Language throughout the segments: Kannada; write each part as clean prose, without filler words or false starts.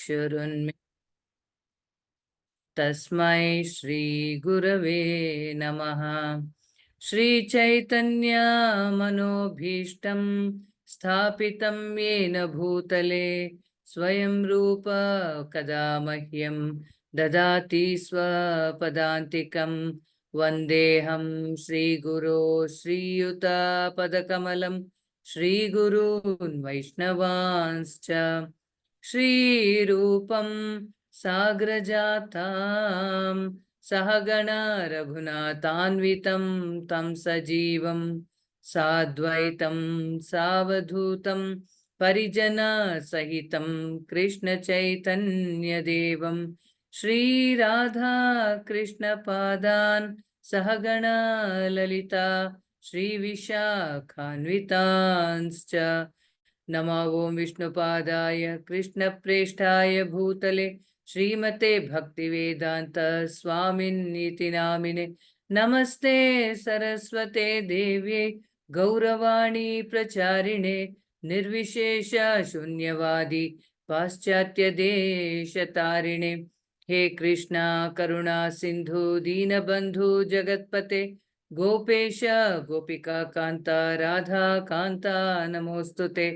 चक्षुरुन्मिलितं तस्मै श्री गुरवे नमः। श्रीचैतन्य मनोभीष्टं स्थापितं येन भूतले स्वयं रूप कदा मह्यं ददाति स्वपदान्तिकं। वन्देऽहं श्रीगुरो श्रीयुतापदकमलं श्रीगुरून् वैष्णवांश्च श्रीरूपं साग्रजातां सहगणा रघुनाथान्वितं तं सजीवं साद्वैतं सावधूतं परिजनसहितं कृष्णचैतन्यदेवं श्रीराधा कृष्णपादान् सहगणा ललिता श्रीविशाखान्वितांश्च। नमो ओं विष्णुपादाय कृष्णप्रेष्ठाय भूतले श्रीमते भक्तिवेदांत स्वामिन्नीति नामिने। नमस्ते सरस्वते देव्ये गौरवाणी प्रचारिणे निर्विशेष शून्यवादी पाश्चात्य देशतारिणे। हे कृष्णा करुणा सिंधु दीनबंधु जगत्पते गोपेश गोपिका कांता राधा कांता नमोस्तुते।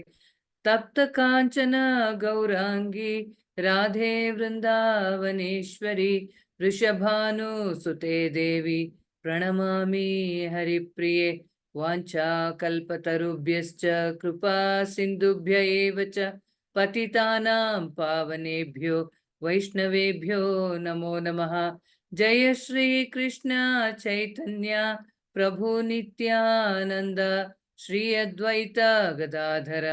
तप्त कांचन गौरांगी राधे वृंदावनेश्वरी वृषभानुसुते देवी प्रणमामि हरिप्रिये। वाञ्छाकल्पतरुभ्यश्च कृपा सिन्धुभ्य एव च पतितानां पावनेभ्यो वैष्णवेभ्यो नमो नमः। जय श्री कृष्ण चैतन्य प्रभु नित्यानंद श्री अद्वैत गदाधर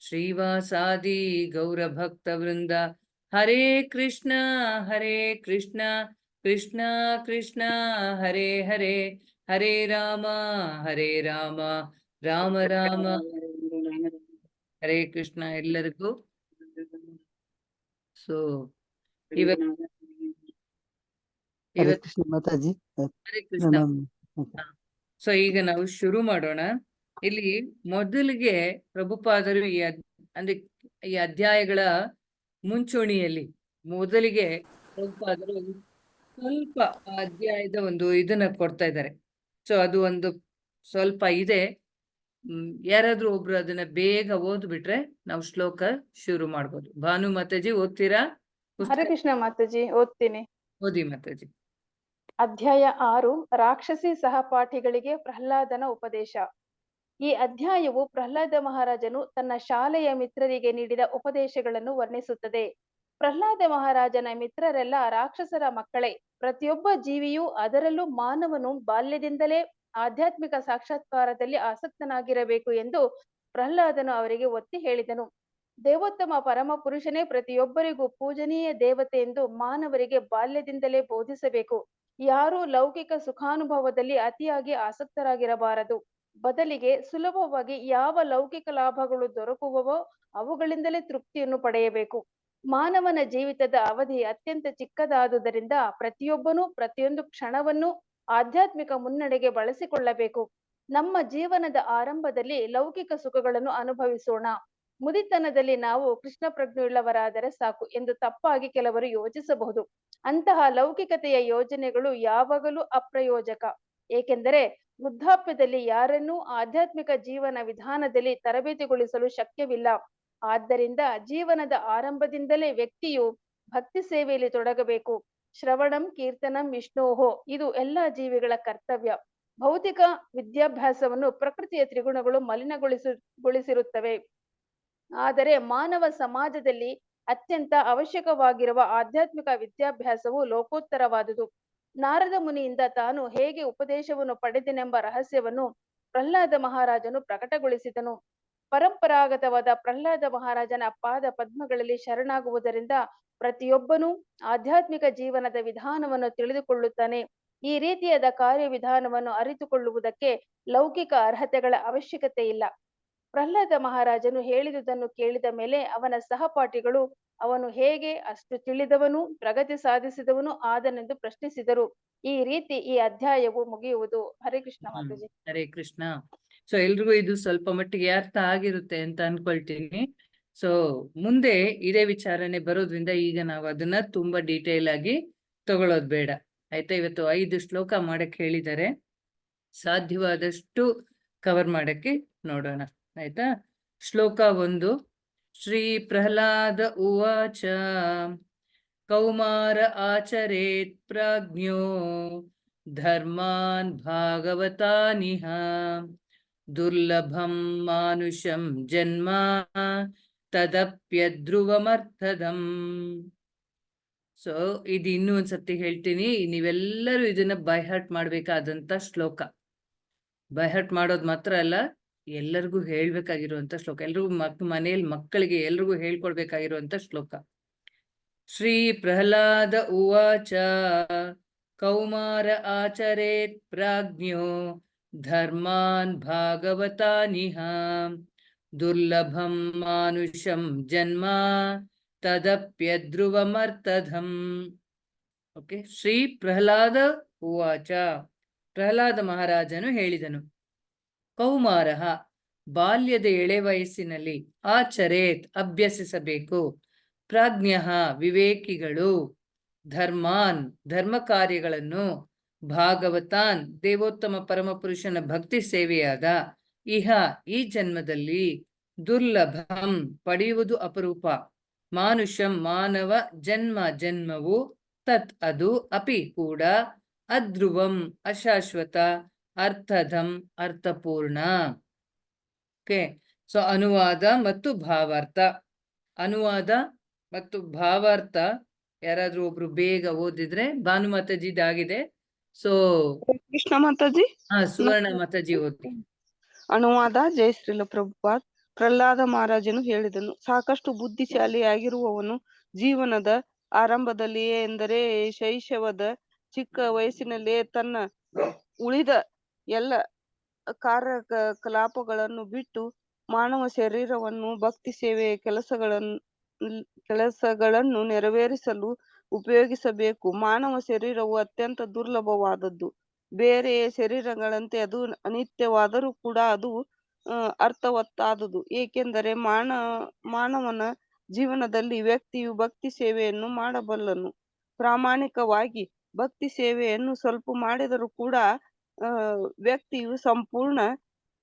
श्रीवासादि गौरभक्तवृंद। हरे कृष्ण कृष्ण कृष्ण हरे हरे हरे राम राम राम ಹರೇ ಕೃಷ್ಣ ಎಲ್ಲರಿಗೂ. ಸೊ ಹರೇ ಕೃಷ್ಣ ಮಾತಾಜಿ. ಹರೇ ಕೃಷ್ಣ. ಸೊ ಈಗ ನಾವು ಶುರು ಮಾಡೋಣ. ಇಲ್ಲಿ ಮೊದಲಿಗೆ ಪ್ರಭುಪಾದರು ಅಂದ್ರೆ ಈ ಅಧ್ಯಾಯಗಳ ಮುಂಚೂಣಿಯಲ್ಲಿ ಮೊದಲಿಗೆ ಪ್ರಭುಪಾದರು ಸ್ವಲ್ಪ ಅಧ್ಯಾಯದ ಒಂದು ಇದನ್ನ ಕೊಡ್ತಾ ಇದ್ದಾರೆ. ಸೊ ಅದು ಒಂದು ಸ್ವಲ್ಪ ಇದೆ. ಯಾರಾದ್ರೂ ಒಬ್ರು ಅದನ್ನ ಬೇಗ ಓದ್ಬಿಟ್ರೆ ನಾವು ಶ್ಲೋಕ ಶುರು ಮಾಡ್ಬೋದು. ಭಾನು ಮಾತಾಜಿ ಓದ್ತೀರಾ? ಹರೇ ಕೃಷ್ಣ ಮಾತಾಜಿ, ಓದ್ತೀನಿ. ಓದಿ ಮಾತಾಜಿ. ಅಧ್ಯಾಯ 6, ರಾಕ್ಷಸಿ ಸಹಪಾಠಿಗಳಿಗೆ ಪ್ರಹ್ಲಾದನ ಉಪದೇಶ. ಈ ಅಧ್ಯಾಯವು ಪ್ರಹ್ಲಾದ ಮಹಾರಾಜನು ತನ್ನ ಶಾಲೆಯ ಮಿತ್ರರಿಗೆ ನೀಡಿದ ಉಪದೇಶಗಳನ್ನು ವರ್ಣಿಸುತ್ತದೆ. ಪ್ರಹ್ಲಾದ ಮಹಾರಾಜನ ಮಿತ್ರರೆಲ್ಲ ರಾಕ್ಷಸರ ಮಕ್ಕಳೇ. ಪ್ರತಿಯೊಬ್ಬ ಜೀವಿಯೂ, ಅದರಲ್ಲೂ ಮಾನವನು ಬಾಲ್ಯದಿಂದಲೇ ಆಧ್ಯಾತ್ಮಿಕ ಸಾಕ್ಷಾತ್ಕಾರದಲ್ಲಿ ಆಸಕ್ತನಾಗಿರಬೇಕು ಎಂದು ಪ್ರಹ್ಲಾದನು ಅವರಿಗೆ ಒತ್ತಿ ಹೇಳಿದನು. ದೇವೋತ್ತಮ ಪರಮ ಪುರುಷನೇ ಪ್ರತಿಯೊಬ್ಬರಿಗೂ ಪೂಜನೀಯ ದೇವತೆ ಎಂದು ಮಾನವರಿಗೆ ಬಾಲ್ಯದಿಂದಲೇ ಬೋಧಿಸಬೇಕು. ಯಾರೂ ಲೌಕಿಕ ಸುಖಾನುಭವದಲ್ಲಿ ಅತಿಯಾಗಿ ಆಸಕ್ತರಾಗಿರಬಾರದು. ಬದಲಿಗೆ ಸುಲಭವಾಗಿ ಯಾವ ಲೌಕಿಕ ಲಾಭಗಳು ದೊರಕುವವೋ ಅವುಗಳಿಂದಲೇ ತೃಪ್ತಿಯನ್ನು ಪಡೆಯಬೇಕು. ಮಾನವನ ಜೀವಿತದ ಅವಧಿ ಅತ್ಯಂತ ಚಿಕ್ಕದಾದುದರಿಂದ ಪ್ರತಿಯೊಬ್ಬನೂ ಪ್ರತಿಯೊಂದು ಕ್ಷಣವನ್ನು ಆಧ್ಯಾತ್ಮಿಕ ಮುನ್ನಡೆಗೆ ಬಳಸಿಕೊಳ್ಳಬೇಕು. ನಮ್ಮ ಜೀವನದ ಆರಂಭದಲ್ಲಿ ಲೌಕಿಕ ಸುಖಗಳನ್ನು ಅನುಭವಿಸೋಣ. ಮುದಿತನದಲ್ಲಿ ನಾವು ಕೃಷ್ಣ ಪ್ರಜ್ಞೆಯುಳ್ಳವರಾದರೆ ಸಾಕು ಎಂದು ತಪ್ಪಾಗಿ ಕೆಲವರು ಯೋಚಿಸಬಹುದು. ಅಂತಹ ಲೌಕಿಕತೆಯ ಯೋಜನೆಗಳು ಯಾವಾಗಲೂ ಅಪ್ರಯೋಜಕ. ಏಕೆಂದರೆ ವೃದ್ಧಾಪ್ಯದಲ್ಲಿ ಯಾರನ್ನೂ ಆಧ್ಯಾತ್ಮಿಕ ಜೀವನ ವಿಧಾನದಲ್ಲಿ ತರಬೇತಿಗೊಳಿಸಲು ಶಕ್ಯವಿಲ್ಲ. ಆದ್ದರಿಂದ ಜೀವನದ ಆರಂಭದಿಂದಲೇ ವ್ಯಕ್ತಿಯು ಭಕ್ತಿ ಸೇವೆಯಲ್ಲಿ ತೊಡಗಬೇಕು. ಶ್ರವಣಂ ಕೀರ್ತನಂ ವಿಷ್ಣೋಹೋ, ಇದು ಎಲ್ಲಾ ಜೀವಿಗಳ ಕರ್ತವ್ಯ. ಭೌತಿಕ ವಿದ್ಯಾಭ್ಯಾಸವನ್ನು ಪ್ರಕೃತಿಯ ತ್ರಿಗುಣಗಳು ಮಲಿನಗೊಳಿಸಿರುತ್ತವೆ. ಆದರೆ ಮಾನವ ಸಮಾಜದಲ್ಲಿ ಅತ್ಯಂತ ಅವಶ್ಯಕವಾಗಿರುವ ಆಧ್ಯಾತ್ಮಿಕ ವಿದ್ಯಾಭ್ಯಾಸವು ಲೋಕೋತ್ತರವಾದುದು. ನಾರದ ಮುನಿಯಿಂದ ತಾನು ಹೇಗೆ ಉಪದೇಶವನ್ನು ಪಡೆದನೆಂಬ ರಹಸ್ಯವನ್ನು ಪ್ರಹ್ಲಾದ ಮಹಾರಾಜನು ಪ್ರಕಟಗೊಳಿಸಿದನು. ಪರಂಪರಾಗತವಾದ ಪ್ರಹ್ಲಾದ ಮಹಾರಾಜನ ಪಾದ ಪದ್ಮಗಳಲ್ಲಿ ಶರಣಾಗುವುದರಿಂದ ಪ್ರತಿಯೊಬ್ಬನೂ ಆಧ್ಯಾತ್ಮಿಕ ಜೀವನದ ವಿಧಾನವನ್ನು ತಿಳಿದುಕೊಳ್ಳುತ್ತಾನೆ. ಈ ರೀತಿಯಾದ ಕಾರ್ಯವಿಧಾನವನ್ನು ಅರಿತುಕೊಳ್ಳುವುದಕ್ಕೆ ಲೌಕಿಕ ಅರ್ಹತೆಗಳ ಅವಶ್ಯಕತೆ ಇಲ್ಲ. ಪ್ರಹ್ಲಾದ ಮಹಾರಾಜನು ಹೇಳಿದುದನ್ನು ಕೇಳಿದ ಮೇಲೆ ಅವನ ಸಹಪಾಠಿಗಳು ಅವನು ಹೇಗೆ ಅಷ್ಟು ತಿಳಿದವನು, ಪ್ರಗತಿ ಸಾಧಿಸಿದವನು ಆದನೆಂದು ಪ್ರಶ್ನಿಸಿದರು. ಈ ರೀತಿ ಈ ಅಧ್ಯಾಯವು ಮುಗಿಯುವುದು. ಹರೇ ಕೃಷ್ಣ ಮಾತಾಜಿ. ಹರೇ ಕೃಷ್ಣ. ಸೊ ಎಲ್ರಿಗೂ ಇದು ಸ್ವಲ್ಪ ಮಟ್ಟಿಗೆ ಅರ್ಥ ಆಗಿರುತ್ತೆ ಅಂತ ಅನ್ಕೊಳ್ತೀನಿ. ಸೊ ಮುಂದೆ ಇದೇ ವಿಚಾರಣೆ ಬರೋದ್ರಿಂದ ಈಗ ನಾವು ಅದನ್ನ ತುಂಬಾ ಡೀಟೇಲ್ ಆಗಿ ತಗೊಳ್ಳೋದು ಬೇಡ. ಆಯ್ತಾ? ಇವತ್ತು 5 ಶ್ಲೋಕ ಮಾಡಕ್ ಹೇಳಿದ್ದಾರೆ, ಸಾಧ್ಯವಾದಷ್ಟು ಕವರ್ ಮಾಡಕ್ಕೆ ನೋಡೋಣ. ಆಯ್ತಾ? ಶ್ಲೋಕ 1. ಶ್ರೀ ಪ್ರಹ್ಲಾದ ಉವಾಚ ಕೌಮಾರ ಆಚರೇತ್ ಪ್ರಾಜ್ಞೋ ಧರ್ಮಾನ್ ಭಾಗವತಾನಿಹ ದುರ್ಲಭಂ ಮಾನುಷಂ ಜನ್ಮ ತದಪ್ಯಧ್ರುವಮರ್ಥದಂ. ಸೊ ಇದು ಇನ್ನೂ ಒಂದ್ಸತಿ ಹೇಳ್ತೀನಿ, ನೀವೆಲ್ಲರೂ ಇದನ್ನ ಬೈ ಹಾರ್ಟ್ ಮಾಡ್ಬೇಕಾದಂತ ಶ್ಲೋಕ. ಬೈ ಹಾರ್ಟ್ ಮಾಡೋದು ಮಾತ್ರ ಅಲ್ಲ, ಎಲ್ಲರಿಗೂ ಹೇಳ್ಬೇಕಾಗಿರುವಂತ ಶ್ಲೋಕ, ಎಲ್ರಿಗೂ ಮನೆಯಲ್ಲಿ ಮಕ್ಕಳಿಗೆ ಎಲ್ರಿಗೂ ಹೇಳ್ಕೊಡ್ಬೇಕಾಗಿರುವಂತ ಶ್ಲೋಕ. ಶ್ರೀ ಪ್ರಹ್ಲಾದ ಉವಾಚ ಕೌಮಾರ ಆಚರೇತ್ ಪ್ರಾಜ್ಞೋ ಧರ್ಮಾನ್ ಭಾಗವತಾನಿಹ ದುರ್ಲಭಂ ಮಾನುಷಂ ಜನ್ಮ ತದಪ್ಯಧ್ರುವಮರ್ಥದಂ. ಓಕೆ. ಶ್ರೀ ಪ್ರಹ್ಲಾದ ಉವಾಚ, ಪ್ರಹ್ಲಾದ ಮಹಾರಾಜನು ಹೇಳಿದನು. ಕೌಮಾರ, ಬಾಲ್ಯದ ಎಳೆ ವಯಸ್ಸಿನಲ್ಲಿ, ಆಚರೇತ್, ಅಭ್ಯಸಿಸಬೇಕು, ಪ್ರಾಜ್ಞ, ವಿವೇಕಿಗಳು, ಧರ್ಮಾನ್, ಧರ್ಮ ಕಾರ್ಯಗಳನ್ನು, ಭಾಗವತಾನ್, ದೇವೋತ್ತಮ ಪರಮಪುರುಷನ ಭಕ್ತಿ ಸೇವೆಯಾದ, ಇಹ, ಈ ಜನ್ಮದಲ್ಲಿ, ದುರ್ಲಭಂ, ಪಡೆಯುವುದು ಅಪರೂಪ, ಮಾನುಷಂ, ಮಾನವ ಜನ್ಮ, ಜನ್ಮವು, ತತ್, ಅದು, ಅಪಿ, ಕೂಡ, ಅಧ್ರುವಂ, ಅಶಾಶ್ವತ, ಅರ್ಥದಂ, ಅರ್ಥಪೂರ್ಣ. ಓಕೆ. ಸೊ ಅನುವಾದ ಮತ್ತು ಭಾವಾರ್ಥ. ಅನುವಾದ ಮತ್ತು ಭಾವಾರ್ಥ ಯಾರಾದ್ರೂ ಒಬ್ರು ಬೇಗ ಓದಿದ್ರೆ, ಭಾನುಮಾತಾಜಿದಾಗಿದೆ. ಸೊ ಕೃಷ್ಣ ಮಾತಾಜಿ. ಸುವರ್ಣ ಮಾತಾಜಿ ಓದಿ. ಅನುವಾದ. ಜೈ ಶ್ರೀಲ ಪ್ರಭುಪಾದ್. ಪ್ರಹ್ಲಾದ ಮಹಾರಾಜನು ಹೇಳಿದನು, ಸಾಕಷ್ಟು ಬುದ್ಧಿಶಾಲಿಯಾಗಿರುವವನು ಜೀವನದ ಆರಂಭದಲ್ಲಿಯೇ, ಎಂದರೆ ಶೈಶವದ ಚಿಕ್ಕ ವಯಸ್ಸಿನಲ್ಲಿಯೇ, ತನ್ನ ಉಳಿದ ಎಲ್ಲ ಕಾರ್ಯಕಲಾಪಗಳನ್ನು ಬಿಟ್ಟು ಮಾನವ ಶರೀರವನ್ನು ಭಕ್ತಿ ಸೇವೆಯ ಕೆಲಸಗಳನ್ನು ನೆರವೇರಿಸಲು ಉಪಯೋಗಿಸಬೇಕು. ಮಾನವ ಶರೀರವು ಅತ್ಯಂತ ದುರ್ಲಭವಾದದ್ದು. ಬೇರೆ ಶರೀರಗಳಂತೆ ಅದು ಅನಿತ್ಯವಾದರೂ ಕೂಡ ಅದು ಅರ್ಥವತ್ತಾದುದು. ಏಕೆಂದರೆ ಮಾನವನ ಜೀವನದಲ್ಲಿ ವ್ಯಕ್ತಿಯು ಭಕ್ತಿ ಸೇವೆಯನ್ನು ಮಾಡಬಲ್ಲನು. ಪ್ರಾಮಾಣಿಕವಾಗಿ ಭಕ್ತಿ ಸೇವೆಯನ್ನು ಸ್ವಲ್ಪ ಮಾಡಿದರೂ ಕೂಡ ವ್ಯಕ್ತಿಯು ಸಂಪೂರ್ಣ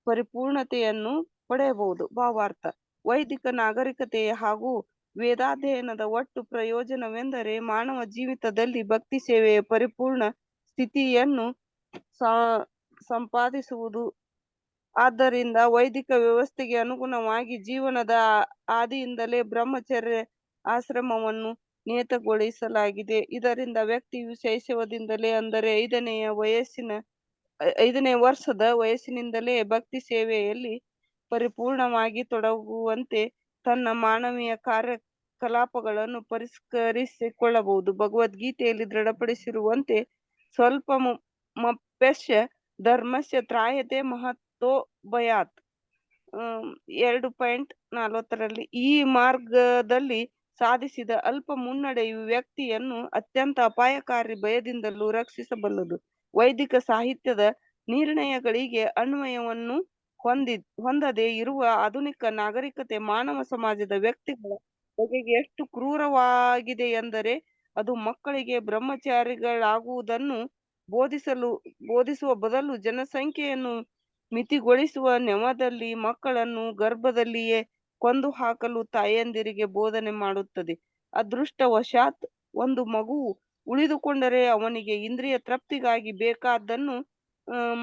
ಪರಿಪೂರ್ಣತೆಯನ್ನು ಪಡೆಯಬಹುದು. ಭಾವಾರ್ಥ. ವೈದಿಕ ನಾಗರಿಕತೆಯ ಹಾಗೂ ವೇದಾಧ್ಯಯನದ ಒಟ್ಟು ಪ್ರಯೋಜನವೆಂದರೆ ಮಾನವ ಜೀವಿತದಲ್ಲಿ ಭಕ್ತಿ ಸೇವೆಯ ಪರಿಪೂರ್ಣ ಸ್ಥಿತಿಯನ್ನು ಸಂಪಾದಿಸುವುದು. ಆದ್ದರಿಂದ ವೈದಿಕ ವ್ಯವಸ್ಥೆಗೆ ಅನುಗುಣವಾಗಿ ಜೀವನದ ಆದಿಯಿಂದಲೇ ಬ್ರಹ್ಮಚರ್ಯ ಆಶ್ರಮವನ್ನು ನಿಯತಗೊಳಿಸಲಾಗಿದೆ. ಇದರಿಂದ ವ್ಯಕ್ತಿಯು ಶೈಶವದಿಂದಲೇ, ಅಂದರೆ 5ನೇ ವರ್ಷದ ವಯಸ್ಸಿನಿಂದಲೇ ಭಕ್ತಿ ಸೇವೆಯಲ್ಲಿ ಪರಿಪೂರ್ಣವಾಗಿ ತೊಡಗುವಂತೆ ತನ್ನ ಮಾನವೀಯ ಕಾರ್ಯಕಲಾಪಗಳನ್ನು ಪರಿಷ್ಕರಿಸಿಕೊಳ್ಳಬಹುದು. ಭಗವದ್ಗೀತೆಯಲ್ಲಿ ದೃಢಪಡಿಸಿರುವಂತೆ ಸ್ವಲ್ಪ ಮಪ್ಯಸ್ಯ ಧರ್ಮಸ್ಯ ತ್ರಾಯತೆ ಮಹತ್ತೋ ಭಯಾತ್ 2.40 ಈ ಮಾರ್ಗದಲ್ಲಿ ಸಾಧಿಸಿದ ಅಲ್ಪ ಮುನ್ನಡೆಯು ವ್ಯಕ್ತಿಯನ್ನು ಅತ್ಯಂತ ಅಪಾಯಕಾರಿ ಭಯದಿಂದಲೂ ರಕ್ಷಿಸಬಲ್ಲದು. ವೈದಿಕ ಸಾಹಿತ್ಯದ ನಿರ್ಣಯಗಳಿಗೆ ಅನ್ವಯವನ್ನು ಹೊಂದದೇ ಇರುವ ಆಧುನಿಕ ನಾಗರಿಕತೆ ಮಾನವ ಸಮಾಜದ ವ್ಯಕ್ತಿಗಳ ಬಗೆಗೆ ಎಷ್ಟು ಕ್ರೂರವಾಗಿದೆ ಎಂದರೆ, ಅದು ಮಕ್ಕಳಿಗೆ ಬ್ರಹ್ಮಚಾರಿಗಳಾಗುವುದನ್ನು ಬೋಧಿಸುವ ಬದಲು ಜನಸಂಖ್ಯೆಯನ್ನು ಮಿತಿಗೊಳಿಸುವ ನೆವದಲ್ಲಿ ಮಕ್ಕಳನ್ನು ಗರ್ಭದಲ್ಲಿಯೇ ಕೊಂದು ಹಾಕಲು ತಾಯಂದಿರಿಗೆ ಬೋಧನೆ ಮಾಡುತ್ತದೆ. ಅದೃಷ್ಟವಶಾತ್ ಒಂದು ಮಗುವು ಉಳಿದುಕೊಂಡರೆ ಅವನಿಗೆ ಇಂದ್ರಿಯ ತೃಪ್ತಿಗಾಗಿ ಬೇಕಾದ್ದನ್ನು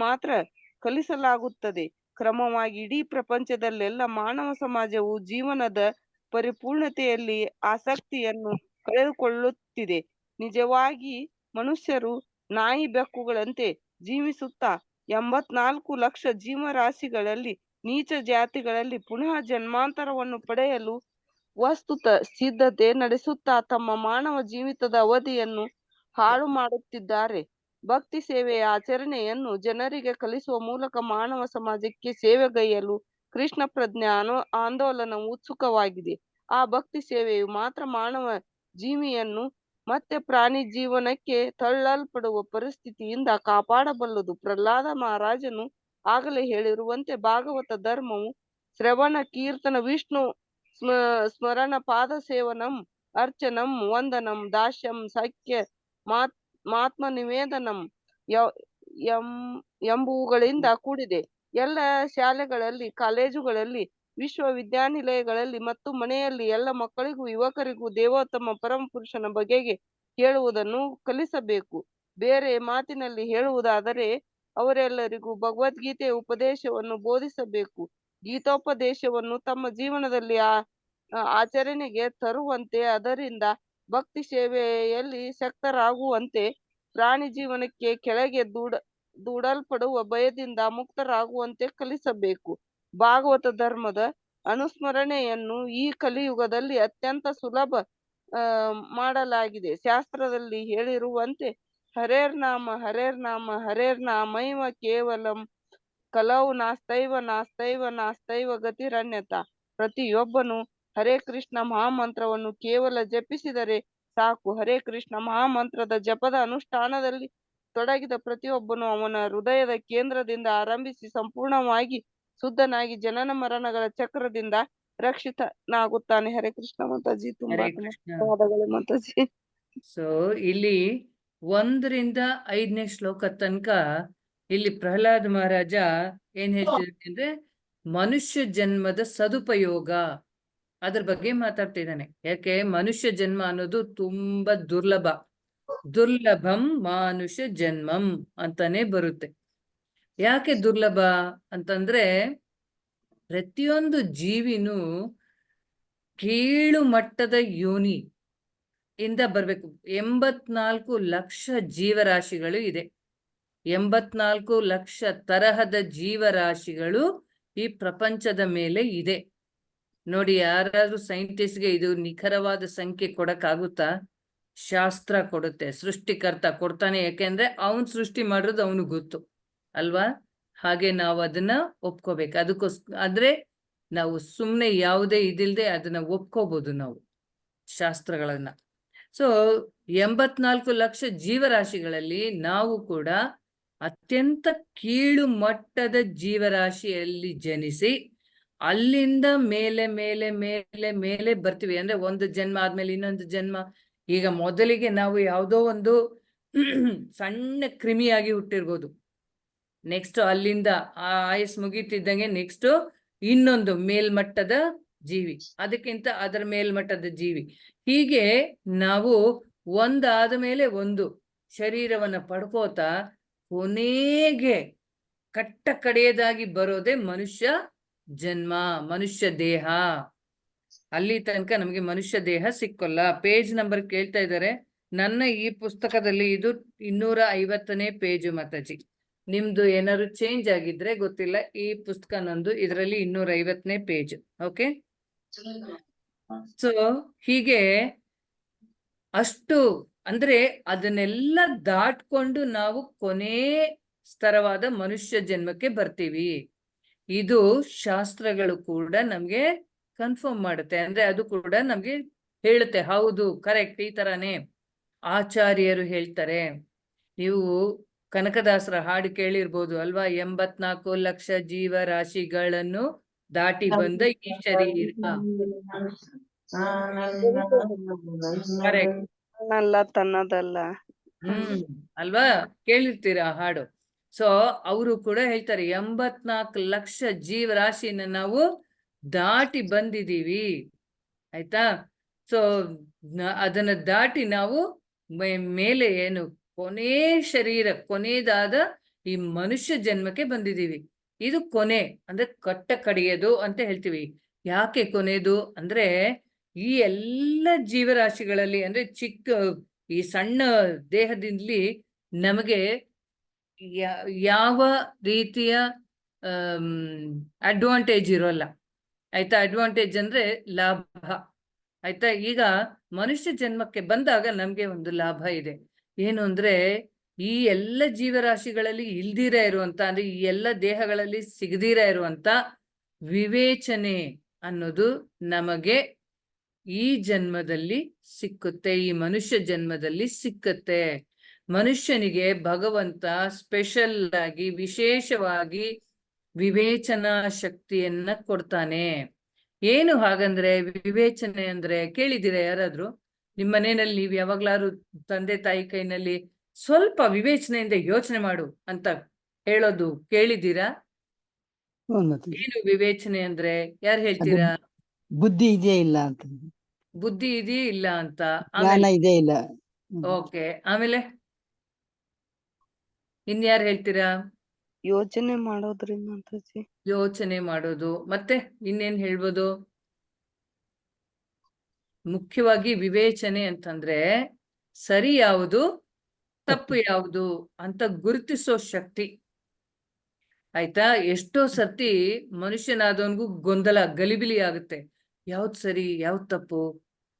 ಮಾತ್ರ ಕಲಿಸಲಾಗುತ್ತದೆ. ಕ್ರಮವಾಗಿ ಇಡೀ ಪ್ರಪಂಚದಲ್ಲೆಲ್ಲ ಮಾನವ ಸಮಾಜವು ಜೀವನದ ಪರಿಪೂರ್ಣತೆಯಲ್ಲಿ ಆಸಕ್ತಿಯನ್ನು ಕಳೆದುಕೊಳ್ಳುತ್ತಿದೆ. ನಿಜವಾಗಿ ಮನುಷ್ಯರು ನಾಯಿ ಬೆಕ್ಕುಗಳಂತೆ ಜೀವಿಸುತ್ತಾ 84 ಲಕ್ಷ ಜೀವರಾಶಿಗಳಲ್ಲಿ ನೀಚ ಜಾತಿಗಳಲ್ಲಿ ಪುನಃ ಜನ್ಮಾಂತರವನ್ನು ಪಡೆಯಲು ವಸ್ತುತ ಸಿದ್ಧತೆ ನಡೆಸುತ್ತಾ ತಮ್ಮ ಮಾನವ ಜೀವಿತದ ಅವಧಿಯನ್ನು ಹಾಳು ಮಾಡುತ್ತಿದ್ದಾರೆ. ಭಕ್ತಿ ಸೇವೆಯ ಆಚರಣೆಯನ್ನು ಜನರಿಗೆ ಕಲಿಸುವ ಮೂಲಕ ಮಾನವ ಸಮಾಜಕ್ಕೆ ಸೇವೆಗೈಯಲು ಕೃಷ್ಣ ಪ್ರಜ್ಞಾ ಆಂದೋಲನವು ಉತ್ಸುಕವಾಗಿದೆ. ಆ ಭಕ್ತಿ ಸೇವೆಯು ಮಾತ್ರ ಮಾನವ ಜೀವಿಯನ್ನು ಮತ್ತೆ ಪ್ರಾಣಿ ಜೀವನಕ್ಕೆ ತಳ್ಳಲ್ಪಡುವ ಪರಿಸ್ಥಿತಿಯಿಂದ ಕಾಪಾಡಬಲ್ಲದು. ಪ್ರಹ್ಲಾದ ಮಹಾರಾಜನು ಆಗಲೇ ಹೇಳಿರುವಂತೆ ಭಾಗವತ ಧರ್ಮವು ಶ್ರವಣ, ಕೀರ್ತನ, ವಿಷ್ಣು ಸ್ಮರಣ ಪಾದ ಸೇವನಂ ಅರ್ಚನಂ ವಂದನಂ ದಾಸ್ಯಂ ಸಖ್ಯ ಮಾತ್ಮ ನಿವೇದನಂ ಎಂಬುವುಗಳಿಂದ ಕೂಡಿದೆ. ಎಲ್ಲ ಶಾಲೆಗಳಲ್ಲಿ, ಕಾಲೇಜುಗಳಲ್ಲಿ, ವಿಶ್ವವಿದ್ಯಾನಿಲಯಗಳಲ್ಲಿ ಮತ್ತು ಮನೆಯಲ್ಲಿ ಎಲ್ಲ ಮಕ್ಕಳಿಗೂ ಯುವಕರಿಗೂ ದೇವೋತ್ತಮ ಪರಮ ಪುರುಷನ ಬಗೆಗೆ ಹೇಳುವುದನ್ನು ಕಲಿಸಬೇಕು. ಬೇರೆ ಮಾತಿನಲ್ಲಿ ಹೇಳುವುದಾದರೆ ಅವರೆಲ್ಲರಿಗೂ ಭಗವದ್ಗೀತೆಯ ಉಪದೇಶವನ್ನು ಬೋಧಿಸಬೇಕು. ಗೀತೋಪದೇಶವನ್ನು ತಮ್ಮ ಜೀವನದಲ್ಲಿ ಆಚರಣೆಗೆ ತರುವಂತೆ, ಅದರಿಂದ ಭಕ್ತಿ ಸೇವೆಯಲ್ಲಿ ಶಕ್ತರಾಗುವಂತೆ, ಪ್ರಾಣಿ ಜೀವನಕ್ಕೆ ಕೆಳಗೆ ದೂಡಲ್ಪಡುವ ಭಯದಿಂದ ಮುಕ್ತರಾಗುವಂತೆ ಕಲಿಸಬೇಕು. ಭಾಗವತ ಧರ್ಮದ ಅನುಸ್ಮರಣೆಯನ್ನು ಈ ಕಲಿಯುಗದಲ್ಲಿ ಅತ್ಯಂತ ಸುಲಭ ಮಾಡಲಾಗಿದೆ. ಶಾಸ್ತ್ರದಲ್ಲಿ ಹೇಳಿರುವಂತೆ ಹರೇರ್ನಾಮ ಹರೇರ್ನಾಮ ಹರೇರ್ನಾಮೈವ ಕೇವಲಂ ಕಲೌ ನಾಸ್ತೈವ ಗತಿರನ್ಯತ. ಪ್ರತಿಯೊಬ್ಬನು ಹರೇ ಕೃಷ್ಣ ಮಹಾಮಂತ್ರವನ್ನು ಕೇವಲ ಜಪಿಸಿದರೆ ಸಾಕು. ಹರೇ ಕೃಷ್ಣ ಮಹಾಮಂತ್ರದ ಜಪದ ಅನುಷ್ಠಾನದಲ್ಲಿ ತೊಡಗಿದ ಪ್ರತಿಯೊಬ್ಬನು ಅವನ ಹೃದಯದ ಕೇಂದ್ರದಿಂದ ಆರಂಭಿಸಿ ಸಂಪೂರ್ಣವಾಗಿ ಶುದ್ಧನಾಗಿ ಜನನ ಮರಣಗಳ ಚಕ್ರದಿಂದ ರಕ್ಷಿತನಾಗುತ್ತಾನೆ. ಹರೇ ಕೃಷ್ಣ ಮಾತಾಜಿ. ತುಂಬಾ ಹರೇ ಕೃಷ್ಣ. ಧನ್ಯವಾದಗಳು ಮಾತಾಜಿ. ಸೊ ಇಲ್ಲಿ 1ರಿಂದ 5ನೇ ಶ್ಲೋಕ ತನಕ ಇಲ್ಲಿ ಪ್ರಹ್ಲಾದ್ ಮಹಾರಾಜ ಏನ್ ಹೇಳ್ತಿದ್ದಾನೆ ಅಂದ್ರೆ ಮನುಷ್ಯ ಜನ್ಮದ ಸದುಪಯೋಗ ಅದ್ರ ಬಗ್ಗೆ ಮಾತಾಡ್ತಿದ್ದಾನೆ. ಯಾಕೆ ಮನುಷ್ಯ ಜನ್ಮ ಅನ್ನೋದು ತುಂಬಾ ದುರ್ಲಭಂ ಮಾನುಷ ಜನ್ಮಂ ಅಂತಾನೆ ಬರುತ್ತೆ. ಯಾಕೆ ದುರ್ಲಭ ಅಂತಂದ್ರೆ ಪ್ರತಿಯೊಂದು ಜೀವಿನೂ ಕೀಳು ಮಟ್ಟದ ಯೋನಿ ಇಂದ ಬರ್ಬೇಕು. 84 ಲಕ್ಷ ಜೀವರಾಶಿಗಳು ಇದೆ. 84 ಲಕ್ಷ ತರಹದ ಜೀವರಾಶಿಗಳು ಈ ಪ್ರಪಂಚದ ಮೇಲೆ ಇದೆ. ನೋಡಿ, ಯಾರಾದ್ರೂ ಸೈಂಟಿಸ್ಟ್ಗೆ ಇದು ನಿಖರವಾದ ಸಂಖ್ಯೆ ಕೊಡಕ್ಕಾಗುತ್ತಾ? ಶಾಸ್ತ್ರ ಕೊಡುತ್ತೆ, ಸೃಷ್ಟಿಕರ್ತ ಕೊಡ್ತಾನೆ. ಯಾಕೆಂದ್ರೆ ಅವನ್ ಸೃಷ್ಟಿ ಮಾಡಿರೋದು ಅವನಿಗೆ ಗೊತ್ತು ಅಲ್ವಾ? ಹಾಗೆ ನಾವು ಅದನ್ನ ಒಪ್ಕೋಬೇಕು. ಆದ್ರೆ ನಾವು ಸುಮ್ಮನೆ ಯಾವುದೇ ಇದಿಲ್ದೆ ಅದನ್ನ ಒಪ್ಕೋಬಹುದು ನಾವು ಶಾಸ್ತ್ರಗಳನ್ನ. ಸೊ 84 ಲಕ್ಷ ಜೀವರಾಶಿಗಳಲ್ಲಿ ನಾವು ಕೂಡ ಅತ್ಯಂತ ಕೀಳು ಮಟ್ಟದ ಜೀವರಾಶಿಯಲ್ಲಿ ಜನಿಸಿ ಅಲ್ಲಿಂದ ಮೇಲೆ ಮೇಲೆ ಮೇಲೆ ಮೇಲೆ ಬರ್ತೀವಿ. ಅಂದ್ರೆ ಒಂದು ಜನ್ಮ ಆದ್ಮೇಲೆ ಇನ್ನೊಂದು ಜನ್ಮ. ಈಗ ಮೊದಲಿಗೆ ನಾವು ಯಾವುದೋ ಒಂದು ಸಣ್ಣ ಕ್ರಿಮಿಯಾಗಿ ಹುಟ್ಟಿರ್ಬೋದು. ನೆಕ್ಸ್ಟ್ ಅಲ್ಲಿಂದ ಆ ಆಯಸ್ ಮುಗೀತಿದ್ದಂಗೆ ನೆಕ್ಸ್ಟ್ ಇನ್ನೊಂದು ಮೇಲ್ಮಟ್ಟದ ಜೀವಿ, ಅದಕ್ಕಿಂತ ಅದರ ಮೇಲ್ಮಟ್ಟದ ಜೀವಿ. ಹೀಗೆ ನಾವು ಒಂದಾದ ಮೇಲೆ ಒಂದು ಶರೀರವನ್ನ ಪಡ್ಕೋತಾ ಕೊನೆಗೆ ಕಟ್ಟ ಕಡೆಯದಾಗಿ ಬರೋದೇ ಮನುಷ್ಯ ಜನ್ಮ, ಮನುಷ್ಯ ದೇಹ. ಅಲ್ಲಿ ತನಕ ನಮಗೆ ಮನುಷ್ಯ ದೇಹ ಸಿಕ್ಕೋಲ್ಲ. ಪೇಜ್ ನಂಬರ್ ಕೇಳ್ತಾ ಇದ್ದಾರೆ. ನನ್ನ ಈ ಪುಸ್ತಕದಲ್ಲಿ ಇದು 250ನೇ ಪೇಜು ಮಾತಾಜಿ. ನಿಮ್ದು ಏನಾದ್ರು ಚೇಂಜ್ ಆಗಿದ್ರೆ ಗೊತ್ತಿಲ್ಲ. ಈ ಪುಸ್ತಕ ನಂದು, ಇದರಲ್ಲಿ 250ನೇ ಪೇಜ್. ಓಕೆ. ಸೊ ಹೀಗೆ ಅಷ್ಟು ಅಂದ್ರೆ ಅದನ್ನೆಲ್ಲ ದಾಟ್ಕೊಂಡು ನಾವು ಕೊನೆ ಸ್ತರವಾದ ಮನುಷ್ಯ ಜನ್ಮಕ್ಕೆ ಬರ್ತೀವಿ. ಇದು ಶಾಸ್ತ್ರಗಳು ಕೂಡ ನಮ್ಗೆ ಕನ್ಫರ್ಮ್ ಮಾಡುತ್ತೆ. ಅಂದ್ರೆ ಅದು ಕೂಡ ನಮ್ಗೆ ಹೇಳುತ್ತೆ, ಹೌದು ಕರೆಕ್ಟ್, ಈ ತರಾನೇ ಆಚಾರ್ಯರು ಹೇಳ್ತಾರೆ. ನೀವು ಕನಕದಾಸರ ಹಾಡು ಕೇಳಿರ್ಬೋದು ಅಲ್ವಾ? 84 ಲಕ್ಷ ಜೀವರಾಶಿಗಳನ್ನು ದಾಟಿ ಬಂದ ಈ ಶರೀರ. ಕರೆಕ್ಟ್ ತನ್ನದಲ್ಲ. ಅಲ್ವಾ? ಕೇಳಿರ್ತೀರಾ ಹಾಡು? ಸೊ ಅವರು ಕೂಡ ಹೇಳ್ತಾರೆ 84 ಲಕ್ಷ ಜೀವರಾಶಿನ ನಾವು ದಾಟಿ ಬಂದಿದೀವಿ. ಆಯ್ತಾ? ಸೊ ಅದನ್ನ ದಾಟಿ ನಾವು ಮೇಲೆ ಏನು ಕೊನೆ ಶರೀರ, ಕೊನೆದಾದ ಈ ಮನುಷ್ಯ ಜನ್ಮಕ್ಕೆ ಬಂದಿದೀವಿ. ಇದು ಕೊನೆ ಅಂದ್ರೆ ಕಟ್ಟ ಕಡೆಯದು ಅಂತ ಹೇಳ್ತೀವಿ. ಯಾಕೆ ಕೊನೆದು ಅಂದ್ರೆ ಈ ಎಲ್ಲ ಜೀವರಾಶಿಗಳಲ್ಲಿ ಅಂದ್ರೆ ಈ ಸಣ್ಣ ದೇಹದಿಂದಲಿ ನಮಗೆ ಯಾವ ರೀತಿಯ ಅಡ್ವಾಂಟೇಜ್ ಇರೋಲ್ಲ. ಆಯ್ತಾ? ಅಡ್ವಾಂಟೇಜ್ ಅಂದ್ರೆ ಲಾಭ. ಆಯ್ತಾ? ಈಗ ಮನುಷ್ಯ ಜನ್ಮಕ್ಕೆ ಬಂದಾಗ ನಮ್ಗೆ ಒಂದು ಲಾಭ ಇದೆ. ಏನು ಅಂದ್ರೆ ಈ ಎಲ್ಲ ಜೀವರಾಶಿಗಳಲ್ಲಿ ಇಲ್ದಿರ ಇರುವಂತ, ಅಂದ್ರೆ ಈ ಎಲ್ಲ ದೇಹಗಳಲ್ಲಿ ಸಿಗದಿರ ಇರುವಂತ ವಿವೇಚನೆ ಅನ್ನೋದು ನಮಗೆ ಈ ಜನ್ಮದಲ್ಲಿ ಸಿಕ್ಕುತ್ತೆ, ಈ ಮನುಷ್ಯ ಜನ್ಮದಲ್ಲಿ ಸಿಕ್ಕುತ್ತೆ. ಮನುಷ್ಯನಿಗೆ ಭಗವಂತ ಸ್ಪೆಷಲ್ ಆಗಿ ವಿಶೇಷವಾಗಿ ವಿವೇಚನಾ ಶಕ್ತಿಯನ್ನ ಕೊಡ್ತಾನೆ. ಏನು ಹಾಗಂದ್ರೆ ವಿವೇಚನೆ ಅಂದ್ರೆ ಕೇಳಿದ್ದೀರಾ ಯಾರಾದ್ರೂ? ನಿಮ್ಮ ಮನೆಯಲ್ಲಿ ನೀವು ಯಾವಾಗ್ಲಾರು ತಂದೆ ತಾಯಿ ಕೈನಲ್ಲಿ ಸ್ವಲ್ಪ ವಿವೇಚನೆಯಿಂದ ಯೋಚನೆ ಮಾಡು ಅಂತ ಹೇಳೋದು ಕೇಳಿದ್ದೀರಾ? ಹೌದು ಮಾತಾಜಿ. ಏನು ವಿವೇಚನೆ ಅಂದ್ರೆ ಯಾರು ಅದು ಹೇಳ್ತೀರಾ? ಬುದ್ಧಿ ಇದೆಯಾ ಇಲ್ಲ ಅಂತ, ಬುದ್ಧಿ ಇದೆಯೇ ಇಲ್ಲ ಅಂತ. ಜ್ಞಾನ ಆಮೇಲೆ ಇದೆಯಾ ಇಲ್ಲ. ಓಕೆ, ಆಮೇಲೆ ಇನ್ಯಾರು ಹೇಳ್ತೀರಾ? ಯೋಚನೆ ಮಾಡೋದ್ರಿ ಮಾತಾಜಿ. ಯೋಚನೆ ಮಾಡೋದು. ಮತ್ತೆ ಇನ್ನೇನ್ ಹೇಳ್ಬೋದು? ಮುಖ್ಯವಾಗಿ ವಿವೇಚನೆ ಅಂತಂದ್ರೆ ಸರಿ ಯಾವುದು ತಪ್ಪು ಯಾವುದು ಅಂತ ಗುರುತಿಸೋ ಶಕ್ತಿ. ಆಯ್ತಾ? ಎಷ್ಟೋ ಸರ್ತಿ ಮನುಷ್ಯನಾದವನ್ಗೂ ಗೊಂದಲ ಗಲಿಬಿಲಿ ಆಗುತ್ತೆ. ಯಾವ್ದು ಸರಿ ಯಾವ್ದು ತಪ್ಪು